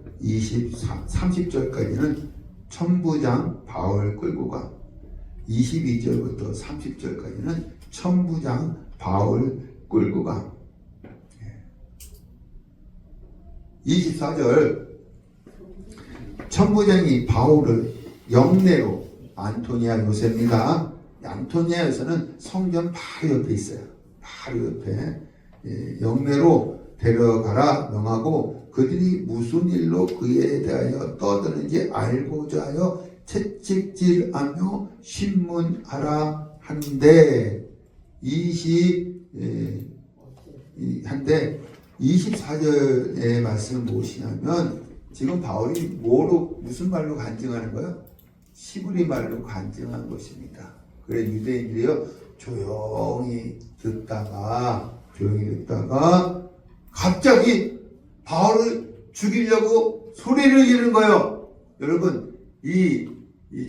30절까지는 천부장 바울 끌고 가. 22절부터 30절까지는 천부장 바울 끌고 가. 24절 천부장이 바울을 영내로 안토니아 요새입니다. 안토니아 요새는 성전 바로 옆에 있어요. 바로 옆에 영내로 데려가라 명하고 그들이 무슨 일로 그에 대하여 떠드는지 알고자 하여 채찍질하며 신문하라 한데 24절의 말씀은 무엇이냐면 지금 바울이 무슨 말로 간증하는 거예요? 시브리 말로 간증한 것입니다. 그래 유대인들이요 조용히 듣다가 갑자기 바울을 죽이려고 소리를 지르는 거예요. 여러분 이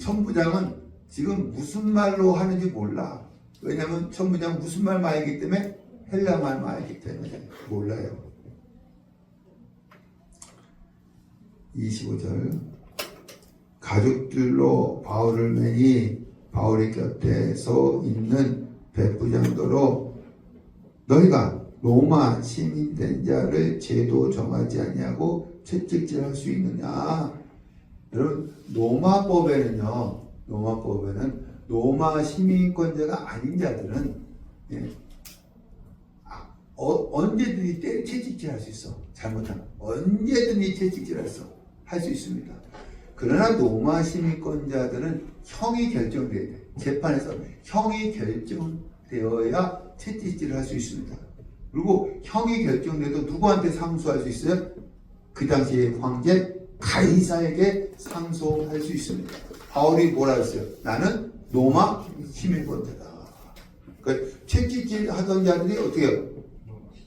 천부장은 지금 무슨 말로 하는지 몰라. 왜냐하면 천부장은 무슨 말만 알기 때문에 헬라 말만 알기 때문에 몰라요. 25절 가죽줄로 바울을 매니 바울의 곁에 서 있는 백부장도로 너희가 로마 시민된 자를 제도 정하지 아니하고 채찍질할 수 있느냐. 여러분 로마법에는 로마 시민권자가 아닌 자들은 언제든지 채찍질할 수 있어. 잘못하면 언제든지 채찍질할 수 있습니다. 그러나 로마 시민권자들은 형이 결정돼야 돼. 재판에서 형이 결정된 되어야 채찍질을 할 수 있습니다. 그리고 형이 결정돼도 누구한테 상소할 수 있어요? 그 당시에 황제 가이사에게 상소할 수 있습니다. 바울이 뭐라 했어요? 나는 로마 시민권자다. 그러니까 채찍질 하던 자들이 어떻게 해요?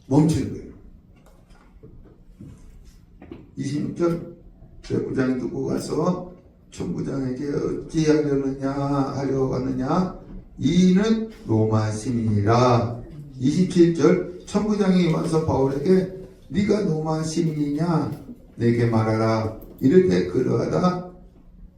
멈추는 거예요. 26절 부장이 두고 가서 천부장에게 어찌하려느냐 하려고 하느냐 이는 로마 시민이라. 27절 천부장이 와서 바울에게 네가 로마 시민이냐 내게 말하라 이럴 때 그러하다.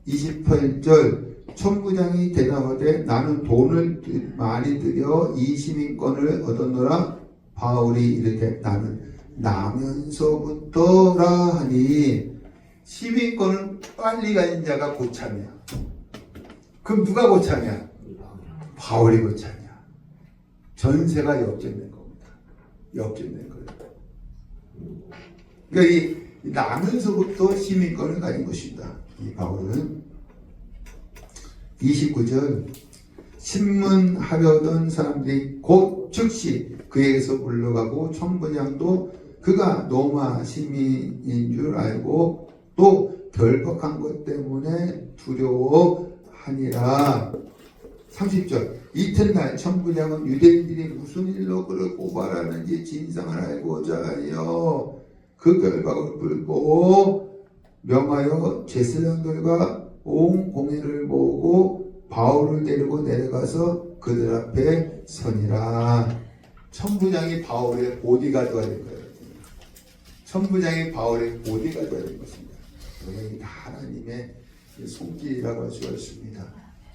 28절 천부장이 대답하되 나는 돈을 많이 들여 이 시민권을 얻었노라. 바울이 이르되 나는 나면서부터라 하니 시민권은 빨리 가진 자가 고참이야. 그럼 누가 고참이야? 바울이 고참이야. 전세가 역전된 겁니다. 역전된 거예요. 그러니까 이 나면서부터 시민권을 가진 것입니다. 이 바울은. 29절 신문하려던 사람들이 곧 즉시 그에게서 물러가고 천부장도 그가 로마 시민인 줄 알고 또 결박한 것 때문에 두려워하니라. 30절 이튿날 천부장은 유대인들이 무슨 일로 그를 고발하는지 진상을 알고자 하여 그 결박을 풀고 명하여 제사장들과 온 공회를 모으고 바울을 데리고 내려가서 그들 앞에 서니라. 천부장이 바울의 보디가드가 된 거예요. 천부장이 바울의 보디가드가 된 것입니다. 이게 다 하나님의 손길이라고 할 수가 있습니다.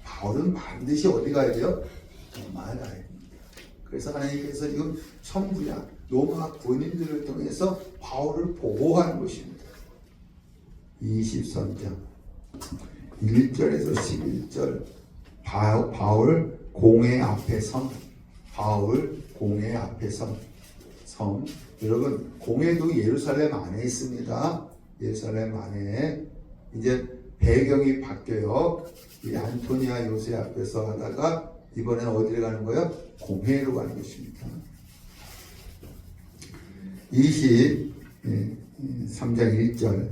바울은 반드시 어디 가야 돼요? 로마에 가야 됩니다. 그래서 하나님께서 지금 천부장, 로마 군인들을 통해서 바울을 보호하는 것입니다. 23장 1절에서 11절 바울 공회 앞에 섬. 바울 공회 앞에 섬. 여러분 공회도 예루살렘 안에 있습니다. 예루살렘 안에. 이제 배경이 바뀌어요. 이 안토니아 요새 앞에서 하다가 이번에는 어디를 가는 거예요? 공회로 가는 것입니다. 23장 1절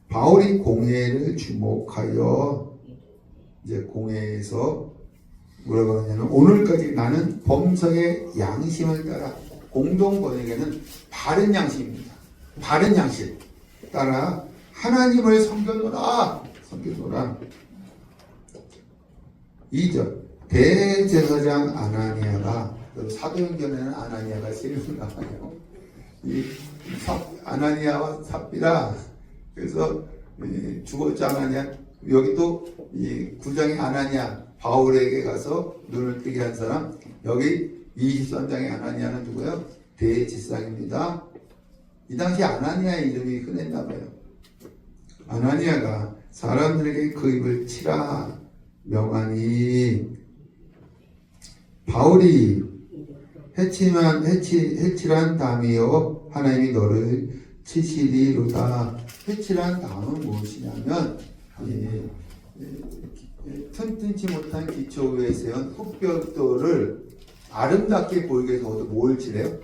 바울이 공회를 주목하여 이제 공회에서 뭐라고 하냐면 오늘까지 나는 범성의 양심을 따라 공동 번역에는 바른 양심입니다. 바른 양심 따라 하나님을 섬겼노라. 2절 대제사장 아나니아가 사도행전에는 아나니아가 세 명 나와요. 이 아나니아와 삽비라 그래서 죽었지 아나니아. 여기도 이 구장의 아나니아 바울에게 가서 눈을 뜨게 한 사람. 여기 23장의 아나니아는 누구예요? 대제사장입니다. 이 당시 아나니아의 이름이 흔했나 봐요. 아나니아가 사람들에게 그 입을 치라 명하니 바울이 해칠한 담이여 하나님이 너를 치시리로다. 해칠한 담은 무엇이냐면 튼튼치 못한 기초 위에 세운 흙벽돌을 아름답게 보이게 해서 뭘 칠해요?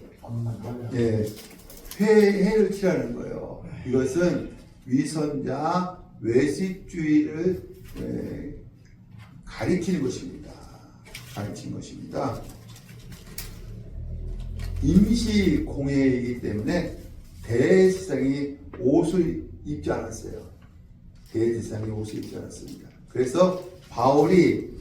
회를 칠하는 거예요. 이것은 위선자 외식주의를 가리키는 것입니다. 임시 공회이기 때문에 대제사장이 옷을 입지 않았어요. 대제사장이 옷을 입지 않았습니다. 그래서 바울이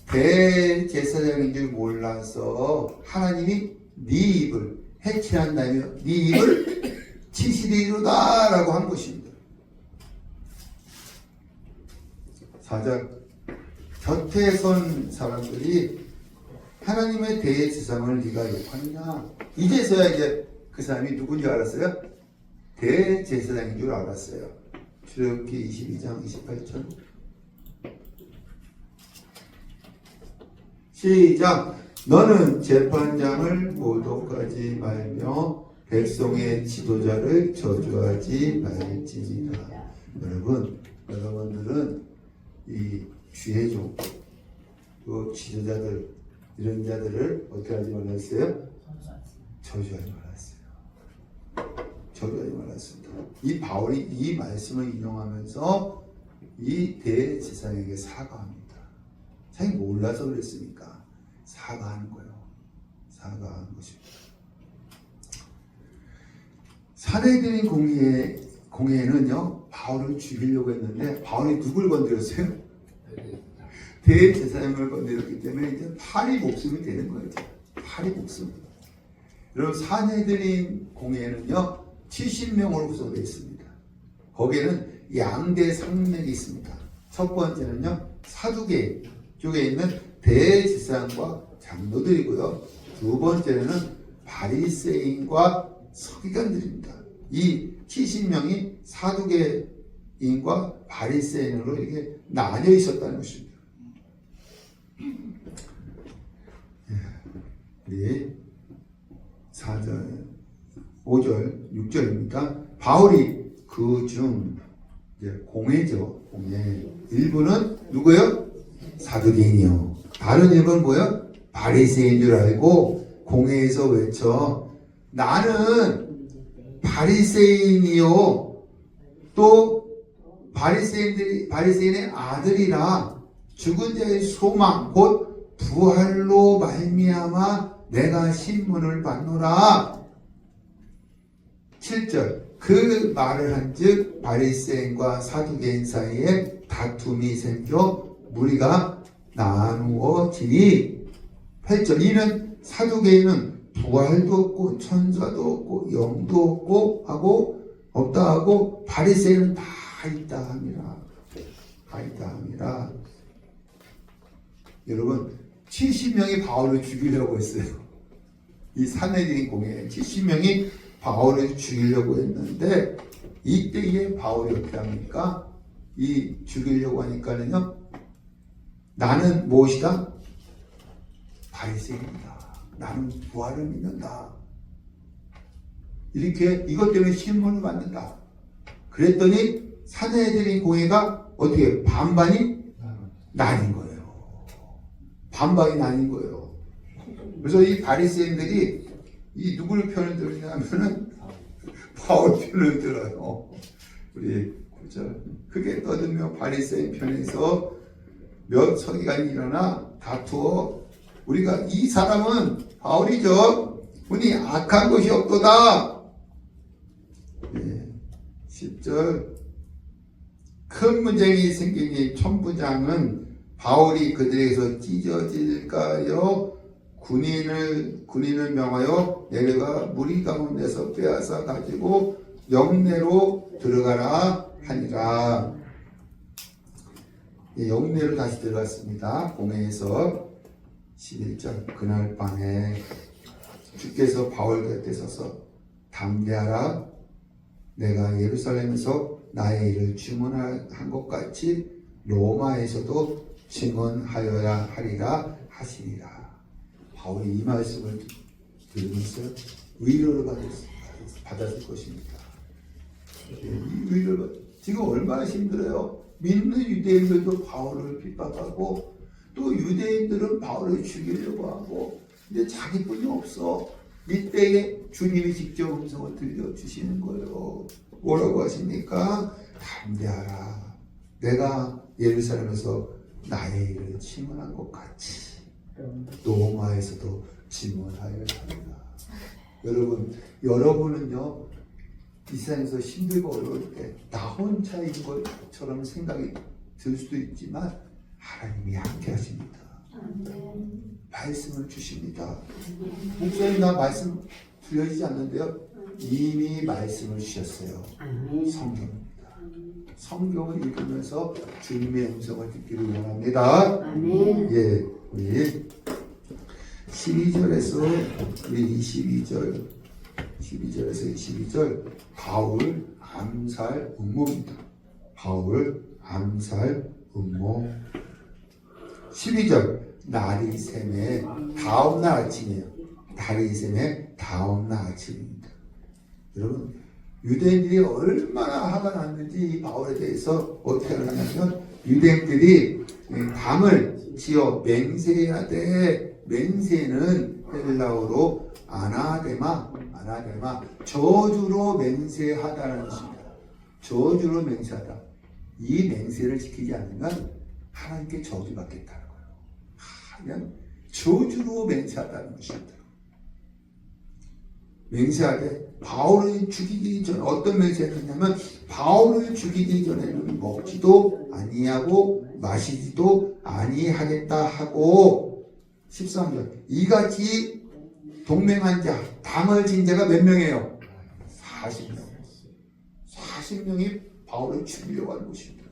대제사장인 줄 몰라서 하나님이 네 입을 해치한다며 네 입을 치시리로다 라고 한 것입니다. 4장 곁에 선 사람들이 하나님의 대제사장을 네가 욕하느냐. 이제서야 이제 그 사람이 누군지 알았어요? 대제사장인 줄 알았어요. 출애굽기 22장 28절 시작. 너는 재판장을 모독하지 말며 백성의 지도자를 저주하지 말지니라. 여러분들은 이 주의종 그 지도자들 이런 자들을 어떻게 하지 말았어요? 저주하지 말았어요. 저주하지 말았습니다. 이 바울이 이 말씀을 인용하면서 이 대제사장에게 사과합니다. 자기 몰라서 그랬으니까 사과하는 거예요. 사과하는 것입니다. 사내들인 공회에는요 바울을 죽이려고 했는데 바울이 누굴 건드렸어요? 대제사장을 건드렸기 때문에 이제 파리 목숨이 되는 거예요. 파리 목숨. 여러분 사내들인 공회에는요 70명으로 구성되어 있습니다. 거기에는 양대 산맥이 있습니다. 첫 번째는요 사두개 쪽에 있는 대제사장과 장로들이고요. 두 번째는 바리새인과 서기관들입니다. 이 70명이 사두개인과 바리새인으로 이렇게 나뉘어 있었다는 것입니다. 우리 4절, 5절, 6절입니다. 바울이 그중 공회죠. 공회. 일부는 누구요? 사두개인이요. 다른 일부는 뭐요? 바리새인인 줄 알고 공회에서 외쳐 나는 바리새인이요. 또 바리새인의 아들이라 죽은 자의 소망 곧 부활로 말미암아 내가 신문을 받노라. 7절 그 말을 한즉 바리새인과 사두개인 사이에 다툼이 생겨 무리가 나누어지니 8절 이는 사두개인은 부활도 없고 천사도 없고 영도 없고 하고 없다 하고 바리새인은 다 있다 함이라. 다 있다 함이라. 여러분 70명이 바울을 죽이려고 했어요. 이 사내들인 공회에 70명이 바울을 죽이려고 했는데 이때에 바울이 어떻게 합니까? 이 죽이려고 하니까는요 나는 무엇이다? 바리새인이다. 나는 부활을 믿는다. 이렇게 이것 때문에 신문을 받는다. 그랬더니 사내들인 공회가 어떻게 반반이 나뉜 거예요. 반반이 나뉜 거예요. 그래서 이 바리새인들이 이 누구를 편을 들었냐면은 바울 편을 들어요. 우리 크게 떠들며 바리새인 편에서 몇 서기관이 일어나 다투어 우리가 이 사람은 바울이죠. 분이 악한 것이 없도다. 10절 큰 문쟁이 생기니 천부장은 바울이 그들에게서 찢어질까요? 군인을 명하여 내려가 무리 가운데서 빼앗아 가지고 영내로 들어가라 하니라. 영내로 다시 들어갔습니다. 공회에서 11절 그날 밤에 주께서 바울 곁에 서서 담대하라. 내가 예루살렘에서 나의 일을 증언한 것 같이 로마에서도 증언하여야 하리라 하시니라. 바울이 이 말씀을 들으면서 위로를 받았을 것입니다. 이 위로를 지금 얼마나 힘들어요. 믿는 유대인들도 바울을 핍박하고 또 유대인들은 바울을 죽이려고 하고 근데 자기뿐이 없어. 이때에 주님이 직접 음성을 들려주시는 거예요. 뭐라고 하십니까? 담대하라. 내가 예루살렘에서 나의 일을 증언한 것 같이 로마에서도 증언하여야 합니다. 여러분은요 이 세상에서 힘들고 어려울 때 나 혼자인 것처럼 생각이 들 수도 있지만 하나님이 함께 하십니다. 말씀을 주십니다. 목사님 나 말씀 들려지지 않는데요. 이미 말씀을 주셨어요. 성경입니다. 성경을 읽으면서 주님의 음성을 듣기를 원합니다. 예, 우리 12절에서 우리 12절에서 22절 바울 암살 음모입니다. 바울 암살 음모. 12절 날이 샘의 다음날 아침이에요. 날이 샘의 다음날 아침입니다. 여러분 유대인들이 얼마나 화가 났는지 이 바울에 대해서 어떻게 하냐면 유대인들이 밤을 지어 맹세해야 돼. 맹세는 헬라어로 아나데마, 저주로 맹세하다는 것입니다. 저주로 맹세하다. 이 맹세를 지키지 않으면 하나님께 저주받겠다는 거예요. 그냥 저주로 맹세하다는 것입니다. 맹세하되 바울을 죽이기 전에 어떤 맹세를 했냐면 바울을 죽이기 전에는 먹지도 아니하고 마시지도 아니하겠다 하고 13절 이같이 동맹한 자 당을 진 자가 몇 명이에요? 40명 40명이 바울을 죽이려고 하는 것입니다.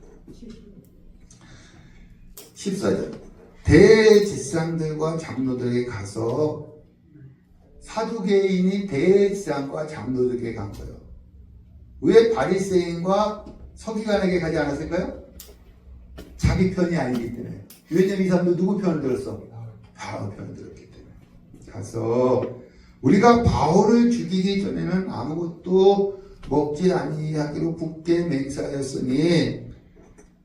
14절 대제사장들과 장로들에게 가서 사두개인이 대제사장과 장로들에게 간 거예요. 왜 바리새인과 서기관에게 가지 않았을까요? 자기 편이 아니기 때문에. 왜냐면 이 사람들 누구 편을 들었어? 바울 편을 들었기 때문에. 가서 우리가 바울을 죽이기 전에는 아무것도 먹지 아니하기로 굳게 맹세하였으니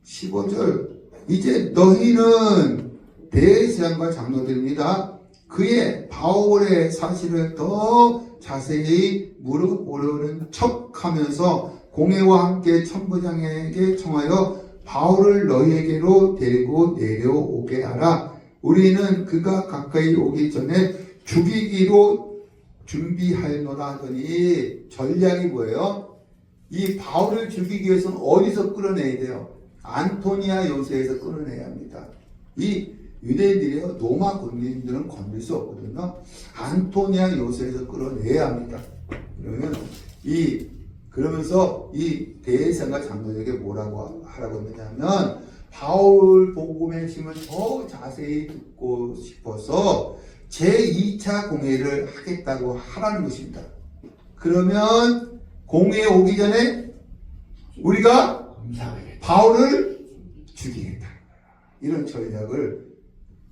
15절 이제 너희는 대제사장과 장로들입니다. 그의 바울의 사실을 더 자세히 물어보려는 척하면서 공회와 함께 천부장에게 청하여 바울을 너희에게로 데리고 내려오게 하라. 우리는 그가 가까이 오기 전에 죽이기로 준비하였노라 하더니 전략이 뭐예요? 이 바울을 죽이기 위해서는 어디서 끌어내야 돼요? 안토니아 요새에서 끌어내야 합니다. 이 유대인들이요, 로마 군인들은 건들 수 없거든요. 안토니아 요새에서 끌어내야 합니다. 그러면서 이 대제사장과 장로에게 뭐라고 하라고 했냐면 바울 복음의 핵심을 더 자세히 듣고 싶어서 제2차 공회를 하겠다고 하라는 것입니다. 그러면 공회에 오기 전에 우리가 바울을 죽이겠다. 이런 전략을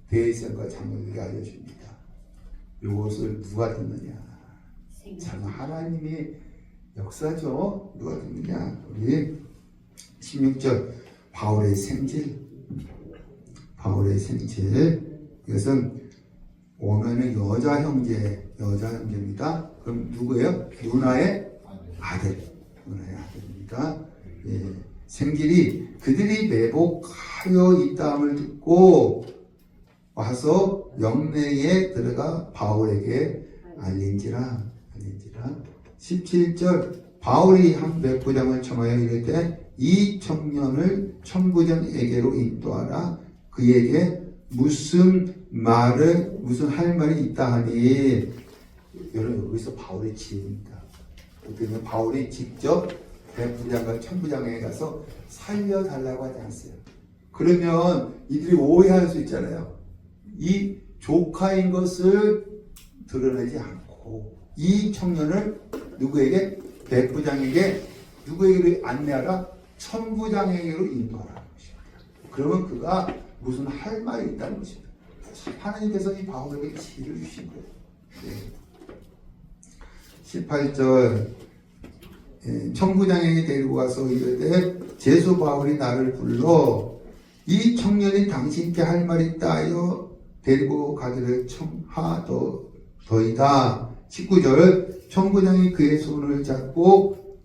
대제사장과 장로에게 알려줍니다. 이것을 누가 듣느냐? 참 하나님이 역사죠. 누가 듣느냐? 우리 16절 바울의 생질. 이것은 오면은 여자 형제입니다. 그럼 누구예요? 누나의 아들입니다. 예. 생질이 그들이 매복하여 있다함을 듣고 와서 영내에 들어가 바울에게 알린지라. 17절 바울이 한 백부장을 청하여 이르되 이 청년을 천부장에게로 인도하라. 그에게 무슨 할 말이 있다 하니. 여러분 여기서 바울의 지혜입니다. 그러면 바울이 직접 백부장과 천부장에게 가서 살려달라고 하지 않았어요. 그러면 이들이 오해할 수 있잖아요. 이 조카인 것을 드러내지 않고 이 청년을 누구에게? 백부장에게 누구에게로 안내하라? 천부장에게로 인도하라는 것입니다. 그러면 그가 무슨 할 말이 있다는 것입니다. 하나님께서 이 바울에게 지혜를 주신 거예요. 네. 18절 천부장에게 데리고 가서 이르되 제수 바울이 나를 불러 이 청년이 당신께 할 말이 있다 하여 데리고 가기를 청하더이다. 19절 천부장이 그의 손을 잡고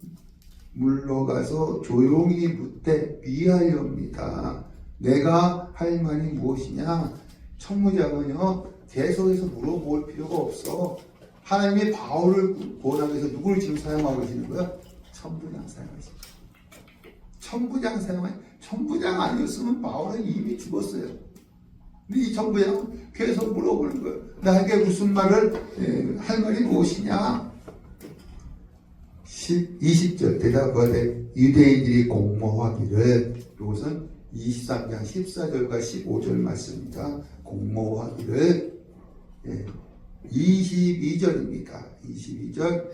물러가서 조용히 묻되 미하려옵니다. 내가 할 말이 무엇이냐? 천부장은요 계속해서 물어볼 필요가 없어. 하나님이 바울을 구원하기 위해서 누구를 지금 사용하고 계시는 거야? 천부장 사용하십니다. 천부장 아니었으면 바울은 이미 죽었어요. 근데 이 천부장은 계속 물어보는 거예요. 나에게 무슨 말을 할 말이 무엇이냐? 20절 대답하되 유대인들이 공모하기를. 이것은 23장 14절과 15절 말씀입니다. 공모하기를. 22절입니다. 22절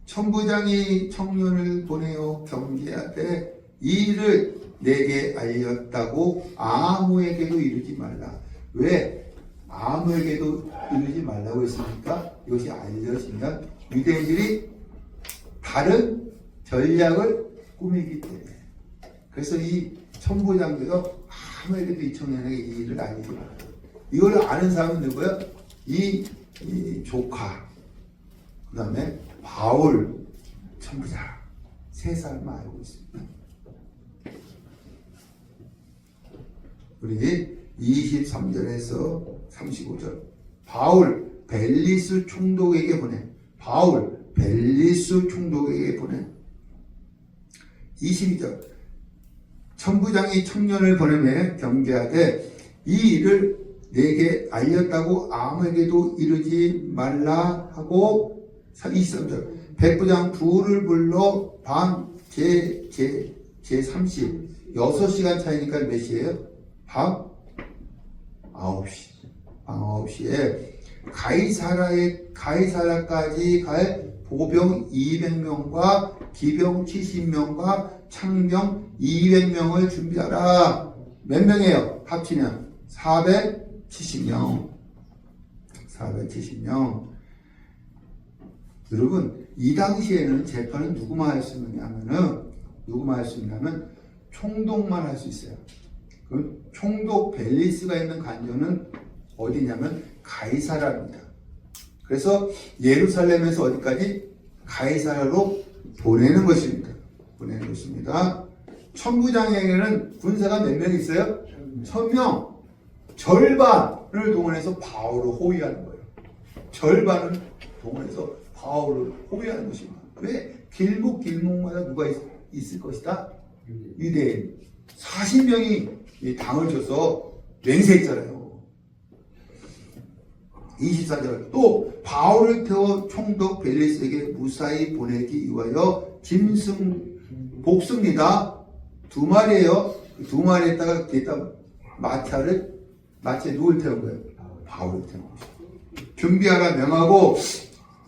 천부장이 청년을 보내어 경계하되 이 일을 내게 알렸다고 아무에게도 이르지 말라. 왜 아무에게도 이르지 말라고 했습니까? 이것이 알려지면 유대인들이 다른 전략을 꾸미기 때문에. 그래서 이 천부장도 아무에게도 이 청년에게 이 일을 알리지 말라. 이걸 아는 사람은 누구야? 이 조카, 그 다음에 바울 천부장, 세 사람만 알고 있습니다. 우리 23절에서 35절, 바울 벨리스 총독에게 보내. 바울 벨리스 총독에게 보내. 22절, 천부장이 청년을 보내매 경계하되 이 일을 내게 알렸다고 아무에게도 이르지 말라 하고. 23절, 백부장 둘을 불러 밤 제30 6시간 차이니까 몇 시에요? 밤 9시. 밤 9시에 가이사라까지 갈 보병 200명과 기병 70명과 창병 200명을 준비하라. 몇 명이에요? 합치면 470명. 470명. 여러분, 이 당시에는 재판은 누구만 할 수 있느냐면은, 총독만 할 수 있어요. 그 총독 벨리스가 있는 관저는 어디냐면 가이사라입니다. 그래서 예루살렘에서 어디까지? 가이사라로 보내는 것입니다. 천부장에게는 군사가 몇 명 있어요? 1000명. 절반을 동원해서 바울을 호위하는 거예요. 절반을 동원해서 바울을 호위하는 것입니다. 왜? 길목마다 누가 있을 것이다? 유대인. 40명이 당을 줘서 맹세했잖아요. 24절, 또 바울을 태워 총독 벨리스에게 무사히 보내기 위하여 짐승 복습니다. 2마리예요. 2마리에다가 뒤에다 마차에 누굴 태운 거예요? 바울을 태운 거죠. 준비하라 명하고.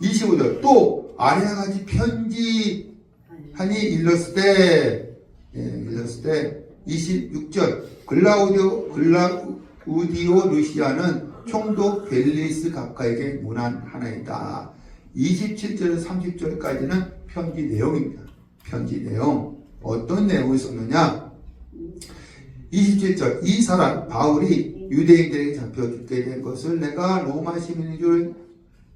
25절, 또 아래와 같이 편지하니 일렀을 때 26절, 글라우디오 루시아는 총독 벨리스 각하에게 문안하나이다. 27절에서 30절까지는 편지 내용입니다. 편지 내용. 어떤 내용을 썼느냐? 27절, 이 사람 바울이 유대인들에게 잡혀 죽게 된 것을 내가 로마 시민인 줄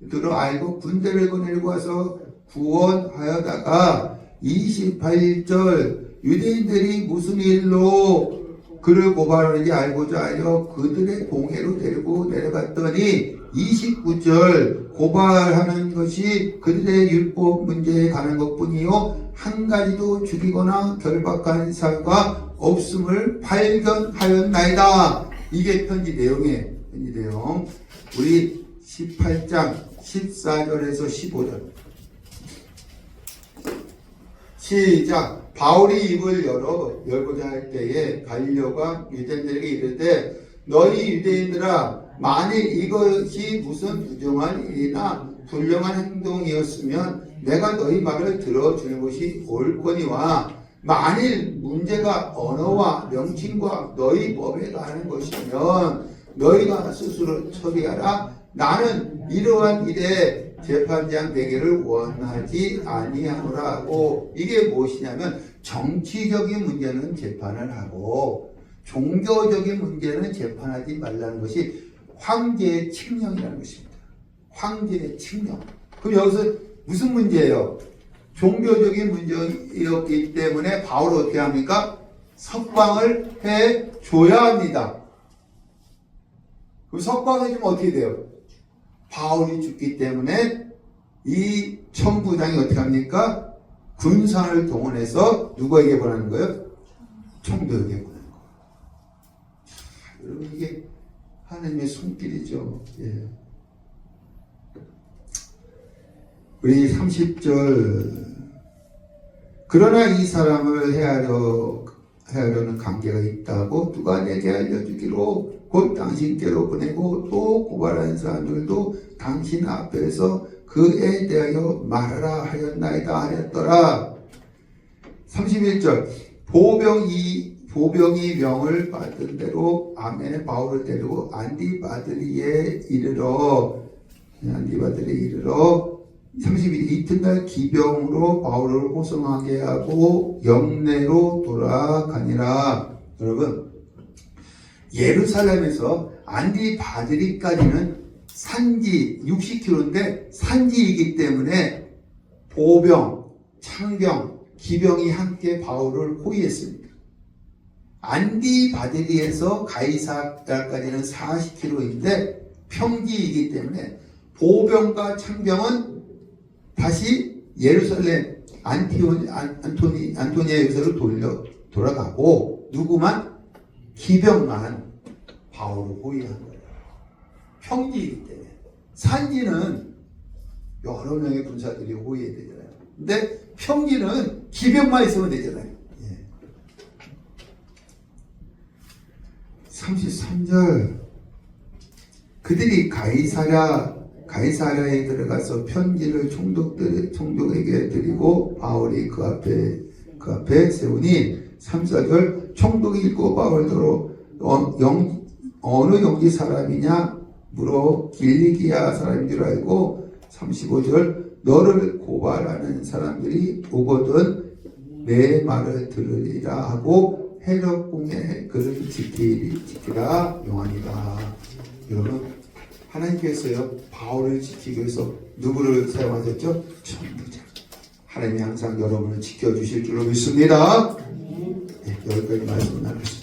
들어 알고 군대를 보내고 와서 구원하여다가. 28절, 유대인들이 무슨 일로 그를 고발하는지 알고자 하여 그들의 공회로 데리고 내려갔더니. 29절, 고발하는 것이 그들의 율법 문제에 관한 것뿐이요 한 가지도 죽이거나 결박한 사유가 없음을 발견하였나이다. 이게 편지 내용이에요. 편지 내용. 우리 18장 14절에서 15절 시작. 바울이 입을 열고자 할 때에 갈리오가 유대인들에게 이르되 너희 유대인들아, 만일 이것이 무슨 부정한 일이나 불량한 행동이었으면 내가 너희 말을 들어주는 것이 옳거니와, 만일 문제가 언어와 명칭과 너희 법에 관한 것이면 너희가 스스로 처리하라. 나는 이러한 일에 재판장 되기를 원하지 아니하노라고. 이게 무엇이냐면 정치적인 문제는 재판을 하고 종교적인 문제는 재판하지 말라는 것이 황제의 칙령이라는 것입니다. 황제의 칙령. 그럼 여기서 무슨 문제예요? 종교적인 문제였기 때문에 바울은 어떻게 합니까? 석방을 해줘야 합니다. 그럼 석방해주면 어떻게 돼요? 바울이 죽기 때문에 이 천부장이 어떻게 합니까? 군사를 동원해서 누구에게 보내는 거예요? 총독에게 보내는 거예요. 여러분, 이게 하나님의 손길이죠. 예. 우리 30절, 그러나 이 사람을 해하려는 관계가 있다고 누가 내게 알려주기로 곧 당신께로 보내고 또 고발한 사람들도 당신 앞에서 그에 대하여 말하라 하였나이다 하였더라. 31절, 보병이 명을 받은 대로 아멘의 바울을 데리고 안디바드리에 이르러 32일 이튿날 기병으로 바울을 호송하게 하고 영내로 돌아가니라. 여러분, 예루살렘에서 안디바드리까지는 산지 60km인데 산지이기 때문에 보병, 창병, 기병이 함께 바울을 호위했습니다. 안디바드리에서 가이사랴까지는 40km인데 평지이기 때문에 보병과 창병은 다시 예루살렘 안토니아에서 돌아가고 누구만? 기병만 바울을 호위한 거예요. 평지이기 때문에. 산지는 여러 명의 군사들이 호위해야 되잖아요. 근데 평지는 기병만 있으면 되잖아요. 33절 그들이 가이사랴에 들어가서 편지를 총독에게 드리고 바울이 그 앞에 세우니 34절 총독이 읽고 바울더러 어느 영지 사람이냐 물어 길리기아 사람인 줄 알고 35절 너를 고발하는 사람들이 오거든 내 말을 들으리라 하고 헤롯궁에 그를 지키라 용하니라. 여러분 하나님께서요 바울을 지키기 위해서 누구를 사용하셨죠? 전도자. 하나님이 항상 여러분을 지켜주실 줄로 믿습니다. 네, 여기까지 말씀 나누겠습니다.